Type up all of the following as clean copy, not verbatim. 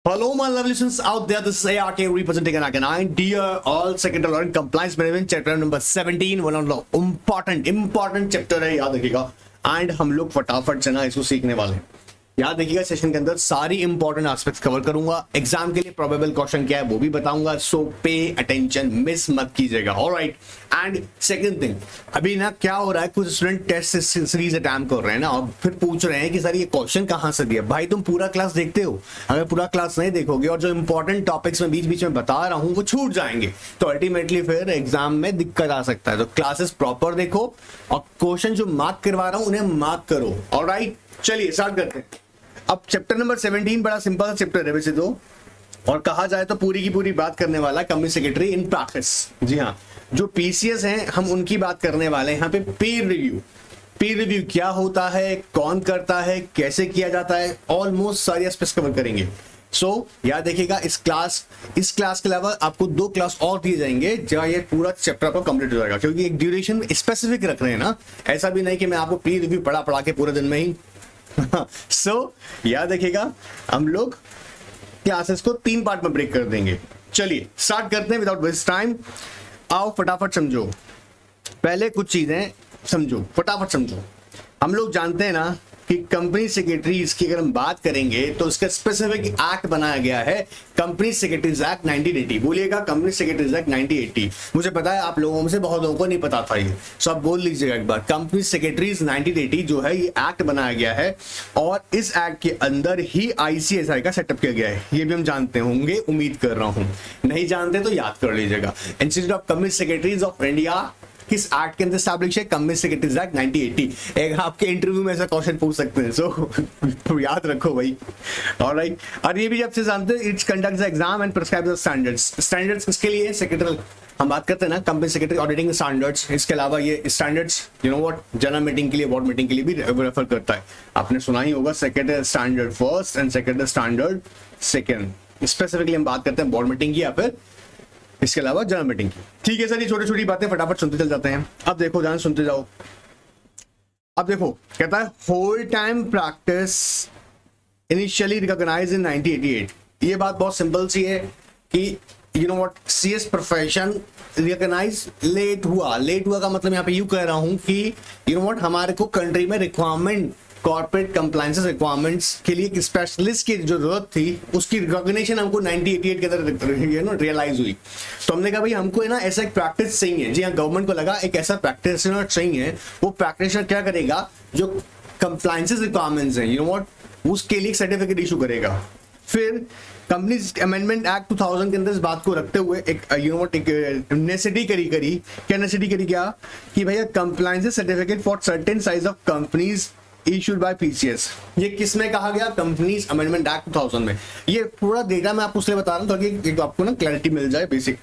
Hello, my lovely listeners out there. This is ARK representing Anakin. Dear all second law and compliance management chapter number 17 one of important chapter है, याद रखिएगा. And हम लोग फटाफट से ना इसको सीखने वाले हैं. याद रखिएगा सेशन के अंदर सारी इंपॉर्टेंट एस्पेक्ट्स कवर करूंगा. एग्जाम के लिए प्रोबेबल क्वेश्चन क्या है वो भी बताऊंगा. सो पे अटेंशन, मिस मत कीजिएगा. ऑलराइट. एंड सेकंड थिंग, अभी ना क्या हो रहा है, कुछ स्टूडेंट टेस्ट सीरीज अटैम्प्ट कर रहे हैं ना और फिर पूछ रहे हैं कि सर ये क्वेश्चन कहाँ से दिया. भाई तुम पूरा क्लास देखते हो? अगर पूरा क्लास नहीं देखोगे और जो इंपॉर्टेंट टॉपिक्स में बीच बीच में बता रहा हूँ वो छूट जाएंगे तो अल्टीमेटली फिर एग्जाम में दिक्कत आ सकता है. तो क्लासेस प्रॉपर देखो और क्वेश्चन जो मार्क करवा रहा हूँ उन्हें मार्क करो. ऑलराइट, चलिए स्टार्ट करते हैं. अब चैप्टर नंबर 17 बड़ा सिंपल सा चैप्टर है वैसे तो, और कहा जाए तो पूरी की पूरी बात करने वाला कंपनी सेक्रेटरी इन प्रैक्टिस. जी हाँ, जो पीसीएस हैं हम उनकी बात करने वाले हैं. यहाँ पे पीर रिव्यू क्या होता है, कौन करता है, कैसे किया जाता है, ऑलमोस्ट सारी एस्पेक्ट्स कवर करेंगे. सो याद देखिएगा इस क्लास के अलावा आपको 2 क्लास और दिए जाएंगे जहाँ ये पूरा चैप्टर आपको कंप्लीट हो जाएगा, क्योंकि एक ड्यूरेशन स्पेसिफिक रख रहे हैं ना. ऐसा भी नहीं कि मैं आपको पीर रिव्यू पढ़ा के पूरे दिन में ही. सो याद रखिएगा हम लोग क्लासेस को 3 पार्ट में ब्रेक कर देंगे. चलिए स्टार्ट करते हैं विदाउट वेस्ट टाइम. आओ फटाफट समझो, पहले कुछ चीजें समझो, फटाफट समझो. हम लोग जानते हैं ना कि कंपनी सेक्रेटरीज की अगर हम बात करेंगे तो इसका स्पेसिफिक एक्ट बनाया गया है, कंपनी सेक्रेटरीज एक्ट 1980. बोलिएगा कंपनी सेक्रेटरीज एक्ट 1980. मुझे पता है आप लोगों में से बहुत लोगों को नहीं पता था ये, सो आप बोल लीजिएगा एक बार. कंपनी सेक्रेटरीज 1980 जो है ये एक्ट बनाया गया है और इस एक्ट के अंदर ही आईसीएसआई का सेटअप किया गया है. ये भी हम जानते होंगे, उम्मीद कर रहा हूं. नहीं जानते तो याद कर लीजिएगा. Institute of company secretaries of India किस एक्ट के अंदर एस्टैब्लिश है? Company secretaries act 1980. एक आपके इंटरव्यू में ऐसा क्वेश्चन पूछ सकते हैं, सो याद रखो भाई. ऑलराइट. और ये भी जब से जानते हैं it's conducts the exam and prescribes the standards किसके लिए? सेक्रेटरी. हम बात करते हैं ना कंपनी सेक्रेटरी ऑडिटिंग स्टैंडर्ड्स. इसके अलावा ये standards you know what general meeting के लिए, बोर्ड मीटिंग के लिए भी रेफर करता है. आपने सुना ही होगा secretary standard first and secretary standard second. Specifically हम बात करते हैं बोर्ड मीटिंग की या फिर इसके अलावा जनरल मीटिंग की. ठीक है सर, ये छोटी छोटी बातें फटाफट सुनते चल जाते हैं. अब देखो, ध्यान सुनते जाओ. अब देखो कहता है whole time practice initially recognized in 1988. ये बात बहुत सिंपल सी है कि you know what CS profession recognize late हुआ का मतलब यहाँ पे यूं कह रहा हूं कि यू नो व्हाट हमारे को कंट्री में रिक्वायरमेंट, कॉर्पोरेट कंप्लायंस रिक्वायरमेंट्स के लिए एक स्पेशलिस्ट की जो जरूरत थी उसकी रिकॉग्निशन हमको 1988 के अंदर रियलाइज हुई. तो हमने कहा भाई हमको है ना ऐसा एक प्रैक्टिस चाहिए. जी हाँ, गवर्नमेंट को लगा एक ऐसा प्रैक्टिशनर चाहिए. वो प्रैक्टिशनर क्या करेगा, जो कंप्लायंसेस रिक्वायरमेंट्स हैं यू नो व्हाट उसके लिए सर्टिफिकेट इशू करेगा. फिर कंपनीज अमेंडमेंट एक्ट 2000 के अंदर इस बात को रखते हुए एक यू नो व्हाट एक नेसेसिटी करी क्या कि भैया compliance certificate for certain size of companies issued by PCS. ये किसमें कहा गया? कंपनीज अमेंडमेंट एक्ट 2000 में. ये पूरा डेटा मैं आपको उसलिए बता रहा हूं ताकि आपको ना क्लैरिटी मिल जाए बेसिक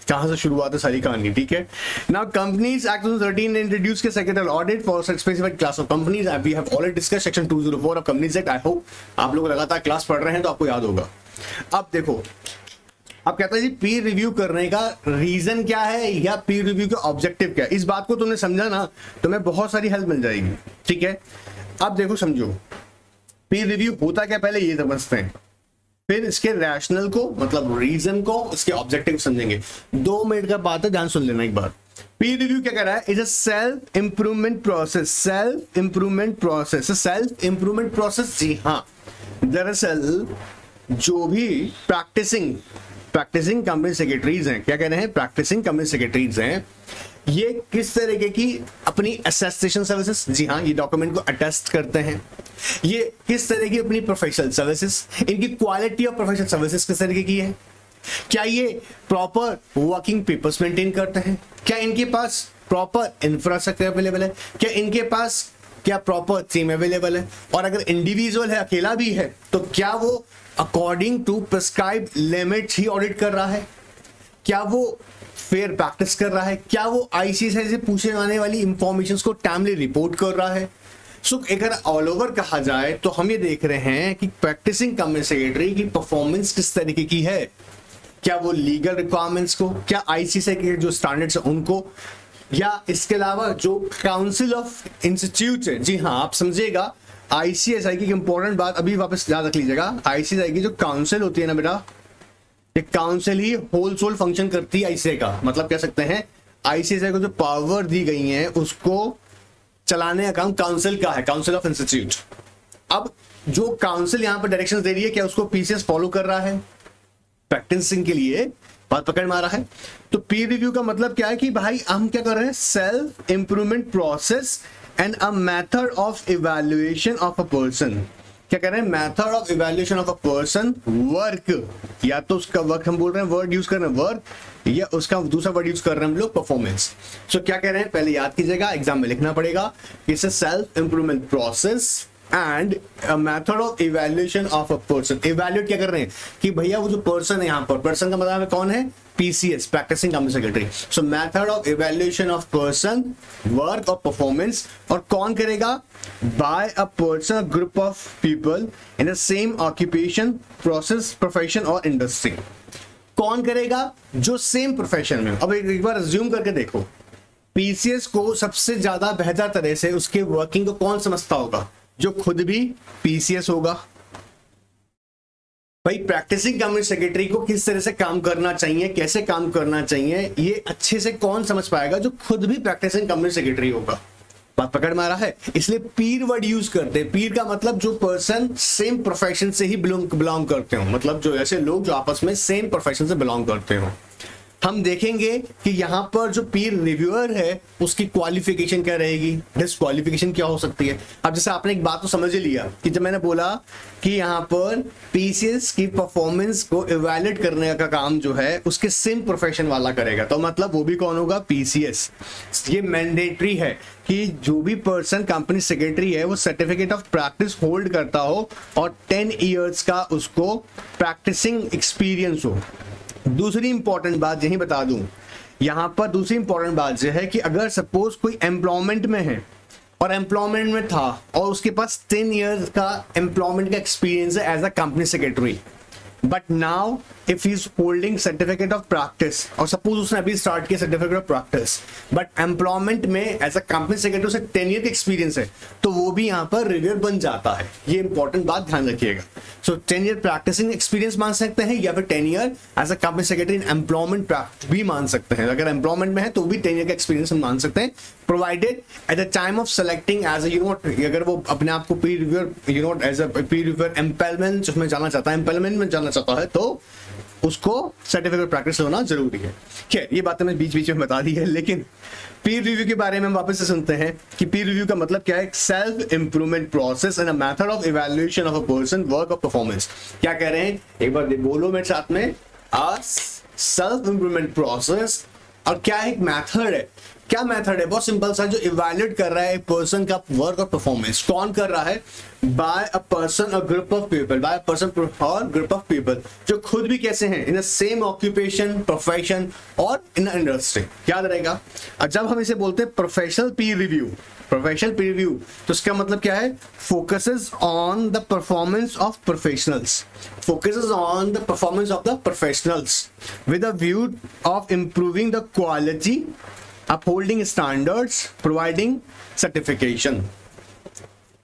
कहां से शुरुआत है सारी कहानी. ठीक है. नाउ कंपनीज एक्ट 2013 इंट्रोड्यूस के secretary audit for specific class of companies. We have already discuss section 204 of companies act. I hope आप लोग लगातार क्लास पढ़ रहे हैं तो आपको याद होगा. अब देखो, अब कहता है जी पीर रिव्यू करने का रीजन क्या है या पीर रिव्यू का ऑब्जेक्टिव क्या है. इस बात को तुमने समझा ना तो मैं बहुत सारी हेल्प मिल जाएगी. ठीक है. अब देखो समझो पीर रिव्यू होता क्या, पहले ये समझते हैं, फिर इसके रैशनल को मतलब रीजन को, इसके ऑब्जेक्टिव समझेंगे. 2 मिनट का बात है, ध्यान सुन लेना एक बार. पीर रिव्यू क्या कह रहा है? Is a self improvement process. जी हाँ, दरअसल जो भी प्रैक्टिसिंग कंपनी सेक्रेटरीज हैं, क्या कह रहे हैं? प्रैक्टिसिंग कंपनी सेक्रेटरीज हैं, ये किस तरीके की अपनी असेस्टेशन सर्विसेज, जी हाँ ये डॉक्यूमेंट को अटेस्ट करते हैं. ये किस तरह की अपनी प्रोफेशनल सर्विसेज, इनकी क्वालिटी ऑफ प्रोफेशनल सर्विसेज किस तरीके की है, क्या ये प्रॉपर वर्किंग पेपर्स मेंटेन करते हैं, क्या इनके पास प्रॉपर इंफ्रास्ट्रक्चर अवेलेबल है, क्या इनके पास क्या प्रॉपर टीम अवेलेबल है, और अगर इंडिविजुअल है, अकेला भी है, तो क्या वो अकॉर्डिंग टू प्रिस्क्राइब्ड लिमिट्स ही ऑडिट कर रहा है, क्या वो फेयर प्रैक्टिस कर रहा है, क्या वो आईसीएसआई से पूछे जाने वाली इंफॉर्मेशन को टाइमली रिपोर्ट कर रहा है. सो अगर ऑल ओवर कहा जाए तो हम ये देख रहे हैं कि प्रैक्टिसिंग कंपनी सेक्रेटरी की परफॉर्मेंस किस तरीके की है. क्या वो लीगल रिक्वायरमेंट्स को, क्या आईसीएसआई के जो स्टैंडर्ड्स हैं उनको, या इसके अलावा जो काउंसिल ऑफ इंस्टीट्यूट है, जी हाँ आप समझिएगा आईसीएसआई की इंपॉर्टेंट बात अभी वापस याद रख लीजिएगा, आईसीएसआई की जो काउंसिल होती है ना बेटा, ये काउंसिल ही होल सोल फंक्शन करती है आईसीआई का। मतलब कह सकते हैं आईसीएसआई को जो पावर दी गई है उसको चलाने का काम काउंसिल का है, काउंसिल ऑफ इंस्टीट्यूट। अब जो काउंसिल यहाँ पर डायरेक्शंस दे रही है, क्या उसको पीसीएस फॉलो कर रहा है प्रैक्टिसिंग के लिए? बात पकड़ में आ रहा है? तो पीर रिव्यू का मतलब क्या है कि भाई हम क्या कर रहे हैं, self improvement process and a method of evaluation of a person. क्या कह रहे हैं, method of evaluation of a person work, या तो उसका वर्क हम बोल रहे हैं, वर्ड यूज कर रहे हैं वर्क, या उसका दूसरा वर्ड यूज कर रहे हैं हम लोग परफॉर्मेंस। सो क्या कह रहे हैं, पहले याद कीजिएगा, एग्जाम में लिखना पड़ेगा, it's a self improvement process and a method of evaluation of a person. Evaluate क्या कर रहे हैं कि भैया वो जो पर्सन है, यहाँ पर पर्सन का मतलब है कौन है, PCS, practicing company secretary. So method of evaluation of person work और परफॉर्मेंस, और कौन करेगा, by a person group of people in the same occupation process profession और इंडस्ट्री। कौन करेगा, जो सेम प्रोफेशन में। अब एक बार अज्यूम करके देखो, पीसीएस को सबसे ज्यादा बेहतर तरह से उसके वर्किंग को कौन समझता होगा, जो खुद भी पीसीएस होगा। भाई प्रैक्टिसिंग कंपनी सेक्रेटरी को किस तरह से काम करना चाहिए, कैसे काम करना चाहिए, ये अच्छे से कौन समझ पाएगा, जो खुद भी प्रैक्टिसिंग कंपनी सेक्रेटरी होगा। बात पकड़ में आ रहा है? इसलिए पीर वर्ड यूज करते हैं। पीर का मतलब जो पर्सन सेम प्रोफेशन से ही बिलोंग करते हो, मतलब जो ऐसे लोग जो आपस में सेम प्रोफेशन से बिलोंग करते हो। हम देखेंगे कि यहाँ पर जो पीर रिव्यूअर है उसकी क्वालिफिकेशन क्या रहेगी, डिस्क्वालिफिकेशन क्या हो सकती है। अब जैसे आपने एक बात तो समझ ही लिया कि जब मैंने बोला कि यहाँ पर पीसीएस की परफॉर्मेंस को इवैल्यूएट करने का काम जो है उसके सेम प्रोफेशन वाला करेगा, तो मतलब वो भी कौन होगा, पीसीएस। ये मैंडेटरी है कि जो भी पर्सन कंपनी सेक्रेटरी है वो सर्टिफिकेट ऑफ प्रैक्टिस होल्ड करता हो और 10 ईयर्स का उसको प्रैक्टिसिंग एक्सपीरियंस हो। दूसरी इंपॉर्टेंट बात यही बता दूं, यहां पर दूसरी इंपॉर्टेंट बात यह है कि अगर सपोज कोई एम्प्लॉयमेंट में है और एम्प्लॉयमेंट में था और उसके पास 10 इयर्स का एम्प्लॉयमेंट का एक्सपीरियंस है as a company secretary, but now if he is holding certificate of practice, और सपोज उसने अभी स्टार्ट किया certificate of practice, but employment में एज अ कंपनी सेक्रेटरी से 10 ईयर का एक्सपीरियंस है, तो वो भी यहाँ पर रिव्यूअर बन जाता है। ये इंपॉर्टेंट बात ध्यान रखिएगा। सो 10 ईयर प्रैक्टिसिंग एक्सपीरियंस मान सकते हैं, या फिर 10 year as a company secretary in employment भी मान सकते हैं। अगर एम्प्लॉयमेंट में है तो भी 10 ईयर का एक्सपीरियंस हम मान सकते हैं, provided at the time of selecting as अगर वो अपने आप को पीर reviewer as a peer reviewer एम्पेलमेंट उसमें जाना चाहता है, एम्पेलमेंट में जाना चाहता है, तो उसको सर्टिफिकेट प्रैक्टिस होना जरूरी है। खैर ये बातें मैं बीच बीच में बता दी है, लेकिन पीर रिव्यू के बारे में हम वापस से सुनते हैं कि पीर रिव्यू का मतलब क्या है, self improvement process and a method of evaluation of a person work और परफॉर्मेंस। क्या कह रहे हैं, एक बार बोलो मेरे साथ में, आ सेल्फ इंप्रूवमेंट प्रोसेस, और क्या एक मेथड है। क्या मेथड है, बहुत सिंपल सा, जो इवैल्यूएट कर रहा है एक पर्सन का वर्क और परफॉर्मेंस। कौन कर रहा है, बाय अ पर्सन और group of people, by a person और ग्रुप ऑफ पीपल जो खुद भी कैसे हैं, in the same occupation profession और इन इंडस्ट्री। याद रहेगा। और जब हम इसे बोलते हैं प्रोफेशनल पीर रिव्यू, प्रोफेशनल पीर रिव्यू, तो इसका मतलब क्या है, focuses on the performance of professionals, focuses on the performance of the professionals with a view of improving the quality, upholding standards, providing certification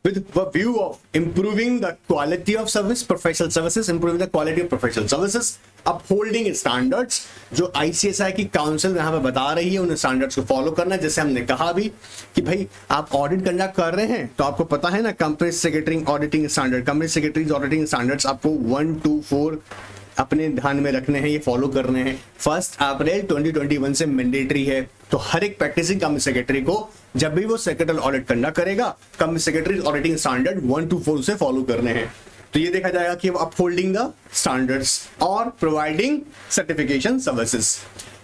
with a view of improving the quality of service, professional services, improving the quality of professional services, upholding standards, जो ICSI की council यहाँ पे बता रही है, उन standards को follow करना है। जैसे हमने कहा भी कि भाई आप ऑडिट कंडक्ट कर रहे हैं तो आपको पता है ना, company secretary auditing standard, company secretary auditing standards आपको 1 2 4 अपने ध्यान में रखने हैं, ये फॉलो करने हैं। 1 अप्रैल 2021 से मैंडेटरी है, तो हर एक प्रैक्टिसिंग कंपनी सेक्रेटरी को जब भी वो सेक्रेटरी ऑडिट कंडक्ट करेगा, company secretary auditing standard 1 to 4 से फॉलो करने हैं। तो ये देखा जाएगा कि अपहोल्डिंग द स्टैंडर्ड्स और प्रोवाइडिंग सर्टिफिकेशन सर्विसेज।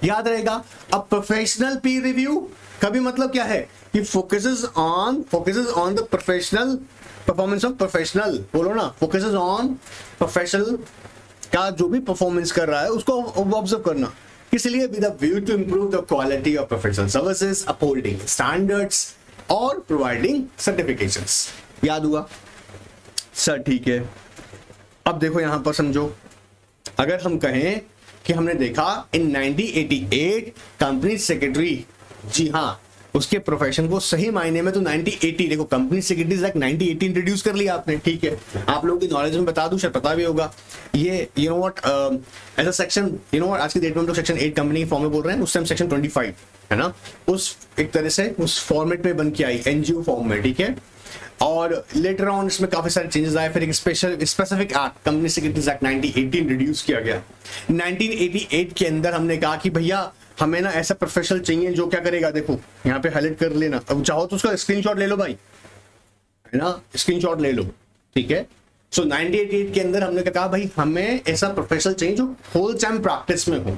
याद रहेगा। अब प्रोफेशनल पीर रिव्यू का भी मतलब क्या है कि focuses on the professional performance of professional, बोलो ना, फोकसेस ऑन प्रोफेशनल का जो भी परफॉर्मेंस कर रहा है उसको ऑब्जर्व करना, इसलिए with a view to improve the quality of professional services, upholding standards और प्रोवाइडिंग सर्टिफिकेशंस। याद हुआ सर? ठीक है। अब देखो यहां पर समझो, अगर हम कहें कि हमने देखा इन 1988 कंपनी सेक्रेटरी, जी हाँ, उसके प्रोफेशन को सही मायने में तो 90-80, देखो कंपनी सेक्रेटरीज एक्ट 90-80 इंट्रोड्यूस कर लिया आपने, ठीक है। आप लोगों की नॉलेज में बता दूं, शायद पता भी होगा, ये यू नो व्हाट ऐसा सेक्शन, यू नो आज की डेट में हम लोग सेक्शन 8 कंपनी फॉर्म में बोल रहे हैं, उस टाइम सेक्शन 25 है ना, उस एक तरह से उस फॉर्मेट में बन के आई एनजीओ फॉर्म में, ठीक है। और लेटर ऑन इसमें काफी सारे चेंजेस आए, फिर एक specific act company secretaries act 1980 introduce किया गया। 1988 के अंदर हमने कहा कि भैया हमें ना ऐसा प्रोफेशनल चाहिए जो क्या करेगा, देखो यहाँ पे हाईलाइट कर लेना, अब चाहो तो उसका स्क्रीनशॉट ले लो भाई, है ना, स्क्रीनशॉट ले लो, ठीक है। सो 1988 के अंदर हमने कहा भाई हमें ऐसा प्रोफेशनल चाहिए जो होल टाइम प्रैक्टिस में हो,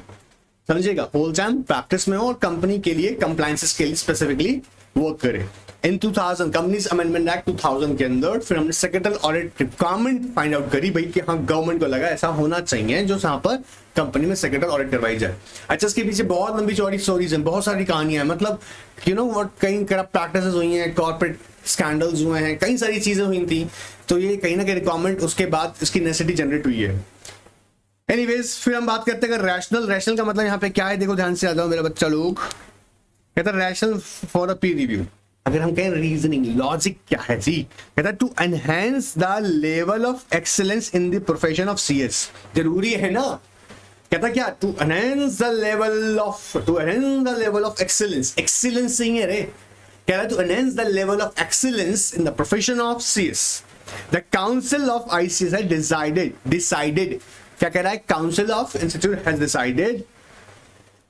समझिएगा, होल टाइम प्रैक्टिस में हो और कंपनी के लिए कंप्लायंसेस के लिए स्पेसिफिकली वर्क करे। इन 2000 कंपनीज अमेंडमेंट एक्ट 2000 के अंदर फिर हमने सेक्रेटल ऑडिट रिक्वायरमेंट फाइंड आउट करी भाई कि हाँ गवर्नमेंट को लगा ऐसा होना चाहिए जो यहाँ पर कंपनी में सेक्रेटल ऑडिट करवाई जाए। अच्छा, इसके पीछे बहुत लंबी चौड़ी स्टोरीज हैं, बहुत सारी कहानियां हैं, मतलब यू नो व्हाट, कई करप्ट प्रैक्टिसेस हुई हैं, कॉर्पोरेट स्कैंडल्स हुए हैं, कई सारी चीजें हुई थी, तो ये कहीं ना कहीं रिक्वायरमेंट उसके बाद इसकी नेसेसिटी जनरेट हुई है। एनीवेज फिर हम बात करते हैं रैशनल का मतलब यहाँ पे क्या है, देखो ध्यान से आ जाओ मेरा बच्चा लोग, कहता है rational for a Pir review. अगर हम कहें रीजनिंग लॉजिक क्या है जी, कहता है to enhance the level of excellence in the profession of CS, जरूरी है ना, कहता क्या, to enhance the level of excellence, excellence नहीं है रे, कह रहा है to enhance the level of excellence in the profession of CS the council of ICS has decided, क्या कह रहा है, council of institute has decided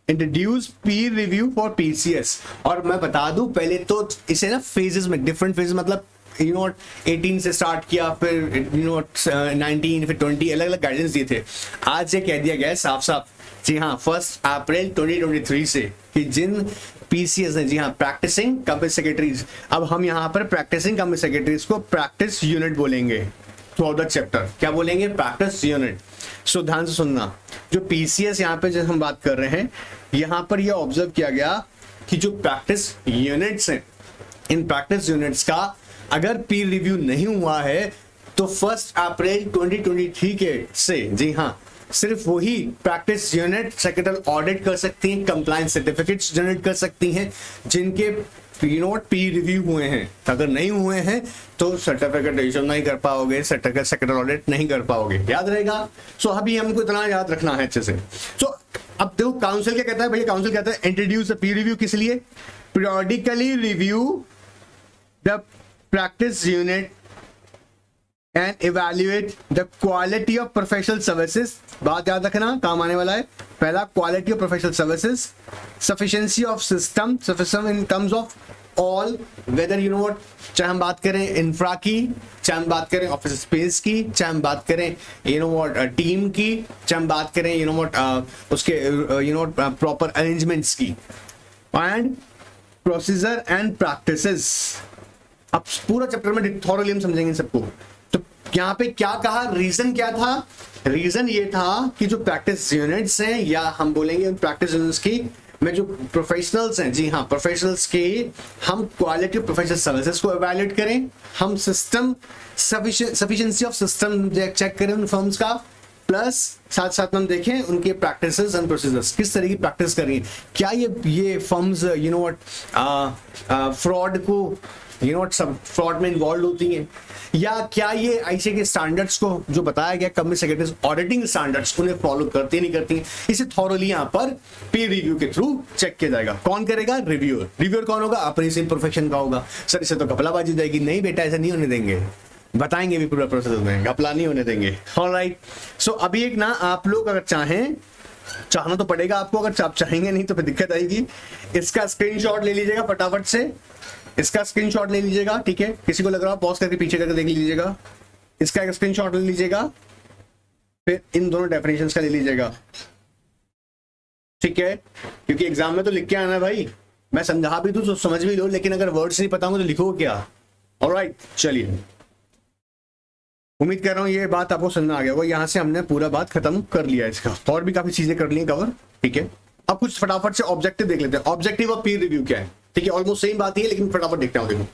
introduce peer review for PCS. और मैं बता दूं पहले तो इसे ना फेजेस में, डिफरेंट फेजेस, मतलब यू नो 18 से स्टार्ट किया, फिर यू नो 19, फिर 20, अलग अलग गाइडेंस दिए थे। आज ये कह दिया गया है साफ साफ, जी हाँ 1 अप्रैल 2023 से कि जिन पीसीएस ने, जी हाँ प्रैक्टिसिंग कंपनी सेक्रेटरीज, अब हम यहाँ पर प्रैक्टिसिंग कंपनी सेक्रेटरीज को प्रैक्टिस यूनिट बोलेंगे थ्रू आउट द चैप्टर, क्या बोलेंगे, प्रैक्टिस यूनिट। सो ध्यान से सुनना, जो पीसीएस यहाँ पे जो हम बात कर रहे हैं, यहाँ पर यह ऑब्जर्व किया गया कि जो प्रैक्टिस यूनिट्स हैं, इन प्रैक्टिस यूनिट्स का अगर पीर रिव्यू नहीं हुआ है तो 1 अप्रैल 2023 के से, जी हाँ, सिर्फ वही प्रैक्टिस यूनिट सेक्रेटल ऑडिट कर सकती हैं, कंप्लायंस सर्टिफिकेट्स जनरेट कर सकती हैं जिनके पीर रिव्यू हुए हैं। अगर नहीं हुए हैं तो सर्टिफिकेट इशू नहीं कर पाओगे, सेक्रेटल ऑडिट नहीं कर पाओगे, याद रहेगा। सो अभी हमको इतना याद रखना है अच्छे से। सो अब देखो काउंसिल क्या कहता है भैया, काउंसिल कहता है इंट्रोड्यूस द पीर रिव्यू, किस लिए, periodically review the practice unit and evaluate the quality of professional services। बात याद रखना, काम आने वाला है। पहला, quality of professional services, sufficiency of system in terms of all, whether you know what, चाहे हम बात करें इंफ्रा की, चाहे हम बात करें ऑफिस स्पेस की, चाहे हम बात करें यू नो व्हाट टीम की, चाहे हम बात करें यू नो व्हाट उसके यू नो प्रॉपर अरेंजमेंट्स की, एंड प्रोसीजर एंड प्रैक्टिसेस। अब पूरा चैप्टर में थॉरली हम समझेंगे सबको। तो यहाँ पे क्या कहा, रीजन क्या था, रीजन ये था कि जो प्रैक्टिस यूनिट्स हैं, या हम बोलेंगे उन प्रैक्टिस यूनिट्स की में जो प्रोफेशनल्स हैं, जी हाँ प्रोफेशनल्स के, हम क्वालिटी ऑफ प्रोफेशनल सर्विसेज को एवेल्युएट करें, हम system sufficiency of system check करें उन फर्म्स का, प्लस साथ साथ में हम देखें उनके प्रैक्टिसेस एंड प्रोसीजर्स, किस तरह की प्रैक्टिस कर रही है, क्या ये firms you know what fraud को यू नो सब फ्रॉड में इन्वॉल्व होती हैं, या क्या ये आईसीए के स्टैंडर्ड्स को जो बताया गया कंपनी सेक्रेटरीज ऑडिटिंग स्टैंडर्ड्स उन्हें फॉलो करती नहीं करती, इसे थॉरली यहाँ पर पीर रिव्यू के थ्रू चेक किया जाएगा। कौन करेगा, रिव्यूअर। रिव्यूअर कौन होगा, अपनी सेम प्रोफेशन का होगा। सर इससे तो घपलाबाजी हो जाएगी, नहीं बेटा ऐसा नहीं होने देंगे, बताएंगे भी पूरा प्रोसेस में, घपला नहीं होने देंगे। ऑलराइट, सो अभी एक ना आप लोग अगर चाहें, चाहना तो पड़ेगा आपको, अगर आप चाहेंगे नहीं तो फिर दिक्कत आएगी, इसका स्क्रीनशॉट ले लीजिएगा फटाफट से, इसका स्क्रीनशॉट ले लीजिएगा, ठीक है। किसी को लग रहा है पॉज करके पीछे करके देख लीजिएगा, इसका एक स्क्रीनशॉट ले लीजिएगा, फिर इन दोनों डेफिनेशंस का ले लीजिएगा, ठीक है, क्योंकि एग्जाम में तो लिख के आना है भाई। मैं समझा भी दूं तो समझ भी लो, लेकिन अगर वर्ड्स नहीं पता हो तो लिखो क्या। ऑलराइट, चलिए, उम्मीद कर रहा हूं ये बात आपको समझ आ गया होगा। यहां से हमने पूरा बात खत्म कर लिया इसका, और भी काफी चीजें कर ली कवर, ठीक है। अब कुछ फटाफट से ऑब्जेक्टिव देख लेते हैं। ऑब्जेक्टिव ऑफ पीर रिव्यू क्या है, ठीक है, ऑलमोस्ट सेम बात ही है, लेकिन फटाफट देखते हैं। देखो,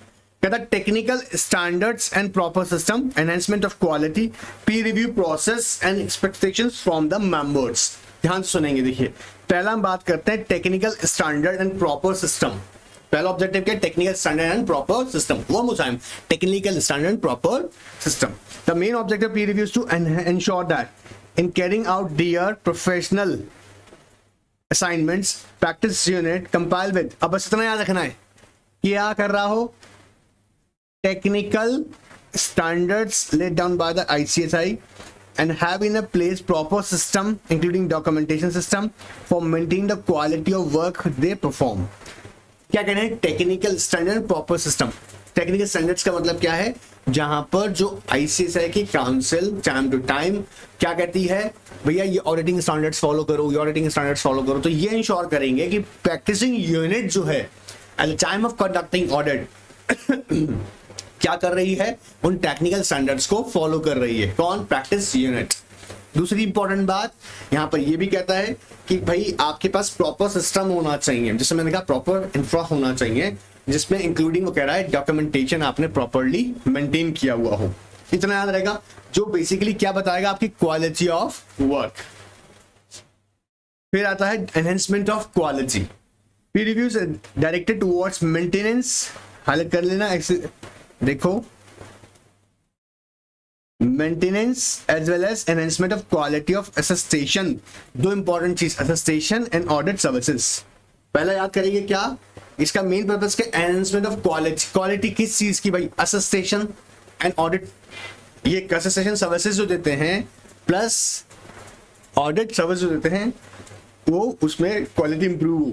कहता है technical standards and proper system, enhancement of quality, peer review process and expectations from the members. ध्यान से सुनेंगे, देखिए पहला हम बात करते हैं technical standard and proper system. पहला ऑब्जेक्टिव क्या है? Technical standard and proper system. One more time, technical standard and proper system. The main objective of peer review is to ensure that in carrying out their professional assignments, practice unit compile with, अब बस इतना याद रखना है, क्या कर रहा हो? Technical standards laid down by the ICSI and have in a place proper system including documentation system for maintaining the quality of work they perform. क्या कहना है? Technical standard proper system. Technical standards का मतलब क्या है? जहां पर जो आईसीएसआई की काउंसिल टाइम टू टाइम क्या कहती है, भैया ये ऑडिटिंग स्टैंडर्ड्स फॉलो करो, ये ऑडिटिंग स्टैंडर्ड्स फॉलो करो, तो ये इंश्योर करेंगे कि प्रैक्टिसिंग यूनिट जो है eight the time of conducting audit क्या कर रही है? उन टेक्निकल स्टैंडर्ड्स को फॉलो कर रही है. कौन? Practice unit. दूसरी इंपॉर्टेंट बात यहां पर यह भी कहता है कि भाई आपके पास प्रॉपर सिस्टम होना चाहिए, जिसमें मैंने कहा प्रॉपर इंफ्रा होना चाहिए, जिसमें इंक्लूडिंग वो कह रहा है डॉक्यूमेंटेशन आपने प्रॉपरली मेंटेन किया हुआ हो. इतना याद रहेगा, जो बेसिकली क्या बताएगा? आपकी क्वालिटी ऑफ वर्क. फिर आता है enhancement of quality. Peer reviews directed towards maintenance. Highlight कर लेना, देखो, maintenance as well as enhancement of quality of attestation. दो इंपॉर्टेंट चीज, असिस्टेशन एंड ऑडिट सर्विसेज. पहला याद करेंगे क्या इसका मेन पर्पस क्या? Enhancement of quality. क्वालिटी किस चीज की भाई? असिस्टेशन एंड ऑडिट. ये असिस्टेशन सर्विसेज जो देते हैं प्लस ऑडिट सर्विस जो देते हैं, वो उसमें quality improve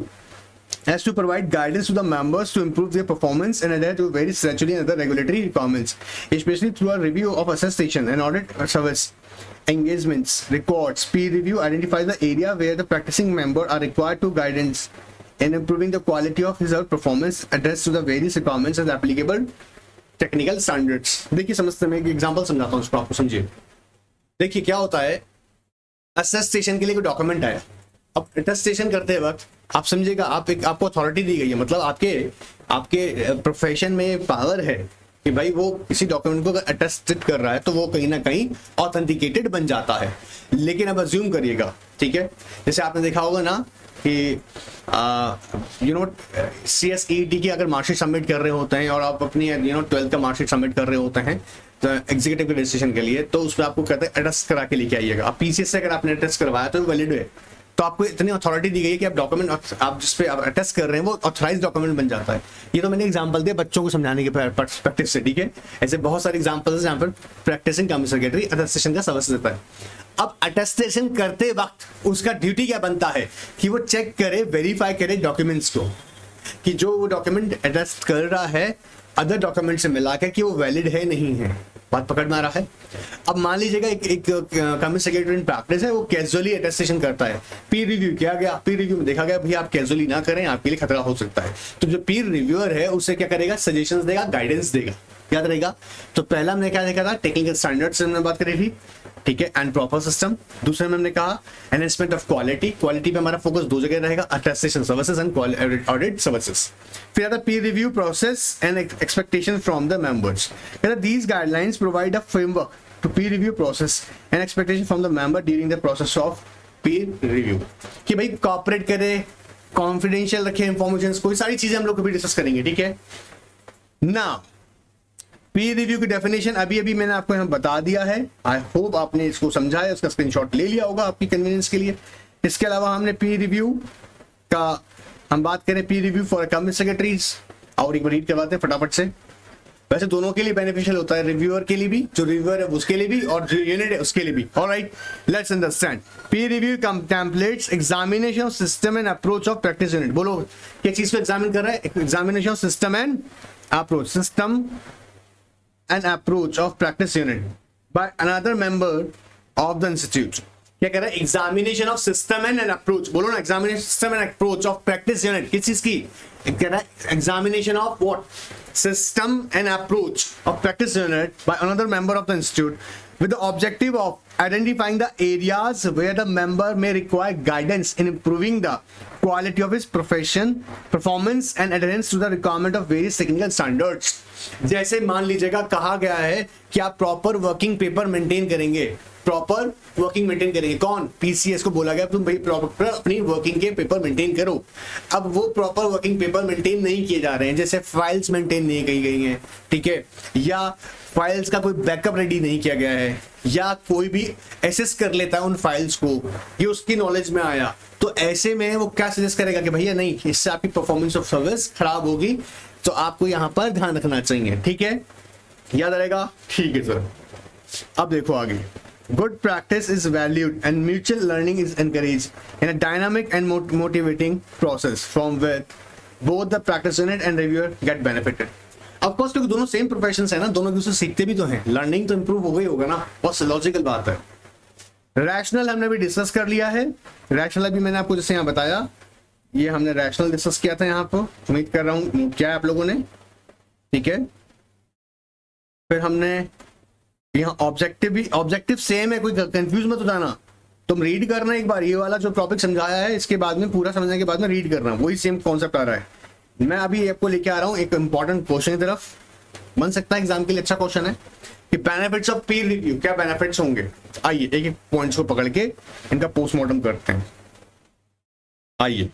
has to provide guidance to the members to improve their performance and adhere to various statutory and other regulatory requirements, especially through a review of attestation and audit service engagements records. Peer review identifies the area where the practicing member are required to guidance in improving the quality of his or performance, address to the various requirements as applicable technical standards. देखिए समझते मैं एक example समझाता हूँ, उसको आपको समझिए. देखिए क्या होता है, अटेस्टेशन के लिए कोई डॉक्यूमेंट आया. अब अटेस्टेशन करते वक्त आप समझिएगा, आपको अथॉरिटी दी गई है, मतलब आपके प्रोफेशन में पावर है कि भाई वो किसी डॉक्यूमेंट को अगर अटेस्टेड कर रहा है तो वो कहीं ना कहीं ऑथेंटिकेटेड बन जाता है. लेकिन अब अज्यूम करिएगा, ठीक है, जैसे आपने देखा होगा ना कि CSET की अगर मार्कशीट सबमिट कर रहे होते हैं और आप अपनी 12th का मार्कशीट सबमिट कर रहे होते हैं तो एग्जीक्यूटिव रजिस्ट्रेशन के लिए, तो उसमें आपको कहते हैं अटेस्ट करा के लेके आइएगा. अब PCS से अगर आपने अटेस्ट करवाया तो वैलिड है, तो आपको इतनी अथॉरिटी दी गई है कि आप डॉक्यूमेंट आप जिस पे आप अटेस्ट कर रहे हैं वो ऑथराइज्ड डॉक्यूमेंट बन जाता है. ये तो मैंने एग्जांपल दिया बच्चों को समझाने के पर्सपेक्टिव से, ठीक है. ऐसे बहुत सारे एग्जांपल्स हैं जहां पर प्रैक्टिसिंग कंपनी सेक्रेटरी अटेस्टेशन का सर्विस देता है. अब अटेस्टेशन करते वक्त उसका ड्यूटी क्या बनता है कि वो चेक करे, वेरीफाई करे डॉक्यूमेंट्स को, कि जो वो डॉक्यूमेंट अटेस्ट कर रहा है अदर डॉक्यूमेंट से मिला के कि वो वैलिड है नहीं है. बात पकड़ में आ रहा है. अब मान लीजिएगा एक कंपनी सेक्रेटरी इन प्रैक्टिस है, वो कैजुअली अटेस्टेशन करता है. पीर रिव्यू किया गया, पीर रिव्यू में देखा गया भैया आप कैजुअली ना करें, आपके लिए खतरा हो सकता है. तो जो पीर रिव्यूअर है उसे क्या करेगा? सजेशंस देगा, गाइडेंस देगा. याद रहेगा. तो पहला हमने क्या देखा था? टेक्निकल स्टैंडर्ड्स हमने बात करी थी, ठीक है, एंड प्रॉपर सिस्टम. दूसरे में हमने कहा एनहेंसमेंट ऑफ क्वालिटी. क्वालिटी पे हमारा फोकस दो जगह रहेगा, attestation services and audit services. फिर आता peer review process and expectation from the members. These guidelines provide a framework to peer review process and expectation from the member during the process of peer review. कि भाई cooperate करे, confidential रखे information, कोई सारी चीजें हम लोग कभी डिस्कस करेंगे, ठीक है ना. पीर रिव्यू की डेफिनेशन अभी मैंने आपको यहाँ बता दिया है. आई होप आपने इसको समझा है, उसका स्क्रीनशॉट ले लिया होगा आपकी कन्वीनियंस के लिए. इसके अलावा हमने पीर रिव्यू का हम बात करें, पीर रिव्यू फॉर कंपनी सेक्रेटरीज, और एक बार रीड करवाते हैं फटाफट से. वैसे दोनों के लिए बेनिफिशियल होता है, रिव्यूअर के लिए भी, जो रिव्यूअर है उसके लिए भी, और जो यूनिट है उसके लिए भी. Alright, let's understand. Peer review templates examination of system and approach of practice unit. बोलो क्या चीज पे एग्जामिन कर रहा है? Examination of system and approach, system and approach of practice unit by another member of the institute. क्या कह रहा है? Examination of system and approach. बोलो ना, examination system and approach of practice unit. किस चीज की कह रहा है? Examination of what? System and approach of practice unit by another member of the institute with the objective of identifying the areas where the member may require guidance in improving the quality of his profession, performance and adherence to the requirement of various technical standards. जैसे मान लीजिएगा कहा गया है कि आप proper working paper maintain करेंगे, proper working maintain करेंगे। कौन? पीसीएस को बोला गया तुम भाई प्रॉपर अपनी वर्किंग के पेपर मेंटेन करो। अब वो प्रॉपर वर्किंग पेपर मेंटेन नहीं किए जा रहे हैं, जैसे फाइल्स मेंटेन नहीं की गई हैं, ठीक है, या फाइल्स का कोई बैकअप रेडी नहीं किया गया है, या कोई भी एसेस कर लेता है उन फाइल्स को, ये उसकी नॉलेज में आया, तो ऐसे में वो क्या सजेस्ट करेगा कि भैया नहीं, इससे आपकी परफॉर्मेंस ऑफ सर्विस खराब होगी, तो आपको यहां पर ध्यान रखना चाहिए। ठीक है, याद रहेगा? ठीक है सर। अब देखो आगे, good practice is valued and mutual learning is encourage in a dynamic and motivating process from which both the practice unit and reviewer get benefited. Of course क्योंकि दोनों सेम प्रोफेशंस है ना, दोनों दूसरे सीखते भी तो हैं, लर्निंग तो इंप्रूव हो गई होगा ना, बहुत लॉजिकल बात है। रैशनल हमने भी डिस्कस कर लिया है, रैशनल भी मैंने आपको जैसे यहाँ बताया, ये हमने रैशनल डिस्कस किया था यहाँ पर, उम्मीद कर रहा हूँ क्या है आप लोगों ने, ठीक है। फिर हमने यहाँ ऑब्जेक्टिव भी, ऑब्जेक्टिव सेम है, कोई कंफ्यूज मत हो जाना, तुम रीड करना एक बार, ये वाला जो टॉपिक समझाया है इसके बाद में पूरा समझने के बाद में रीड करना, वही सेम कॉन्सेप्ट आ रहा है। मैं अभी आपको लेके आ रहा हूँ एक इंपॉर्टेंट क्वेश्चन की तरफ, बन सकता है एग्जाम के लिए अच्छा क्वेश्चन है कि बेनिफिट्स ऑफ पीर रिव्यू, क्या बेनिफिट्स होंगे। आइए एक एक पॉइंट्स को पकड़ के इनका पोस्टमार्टम करते हैं। आइए,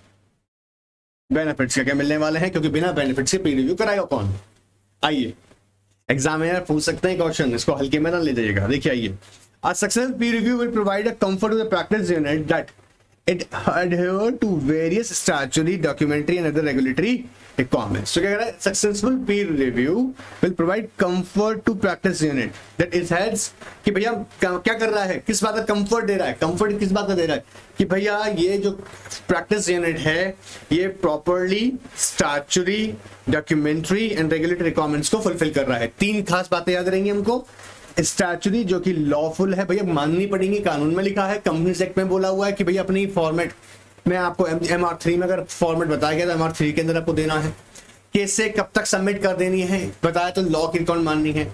बेनिफिट्स क्या क्या मिलने वाले हैं, क्योंकि बिना बेनिफिट्स के पीर रिव्यू कराएगा कौन। आइए, एग्जामिनर पूछ सकते हैं क्वेश्चन, इसको हल्के में ना ले जाइएगा। देखिए आइए, a successful peer review will provide a comfort to the practice unit that it adhere to various statutory, documentary and other regulatory requirements. So क्या कह रहा है, successful peer review will provide comfort to practice unit that it has, कि भैया क्या कर रहा है, किस बात का कंफर्ट दे रहा है, कंफर्ट किस बात का दे रहा है कि भैया ये जो प्रैक्टिस यूनिट है ये properly statutory, documentary and regulatory requirements को फुलफिल कर रहा है। तीन खास बातें याद रहेंगी हमको। स्टैट्यूटरी जो कि लॉफुल है, भैया माननी पड़ेगी, कानून में लिखा है, कंपनीज एक्ट में बोला हुआ है कि भैया अपनी फॉर्मेट में आपको MR3 में अगर फॉर्मेट बताया गया तो MR3 के अंदर आपको देना है, कैसे कब तक सबमिट कर देनी है बताया, तो लॉ की रिकॉर्ड माननी है।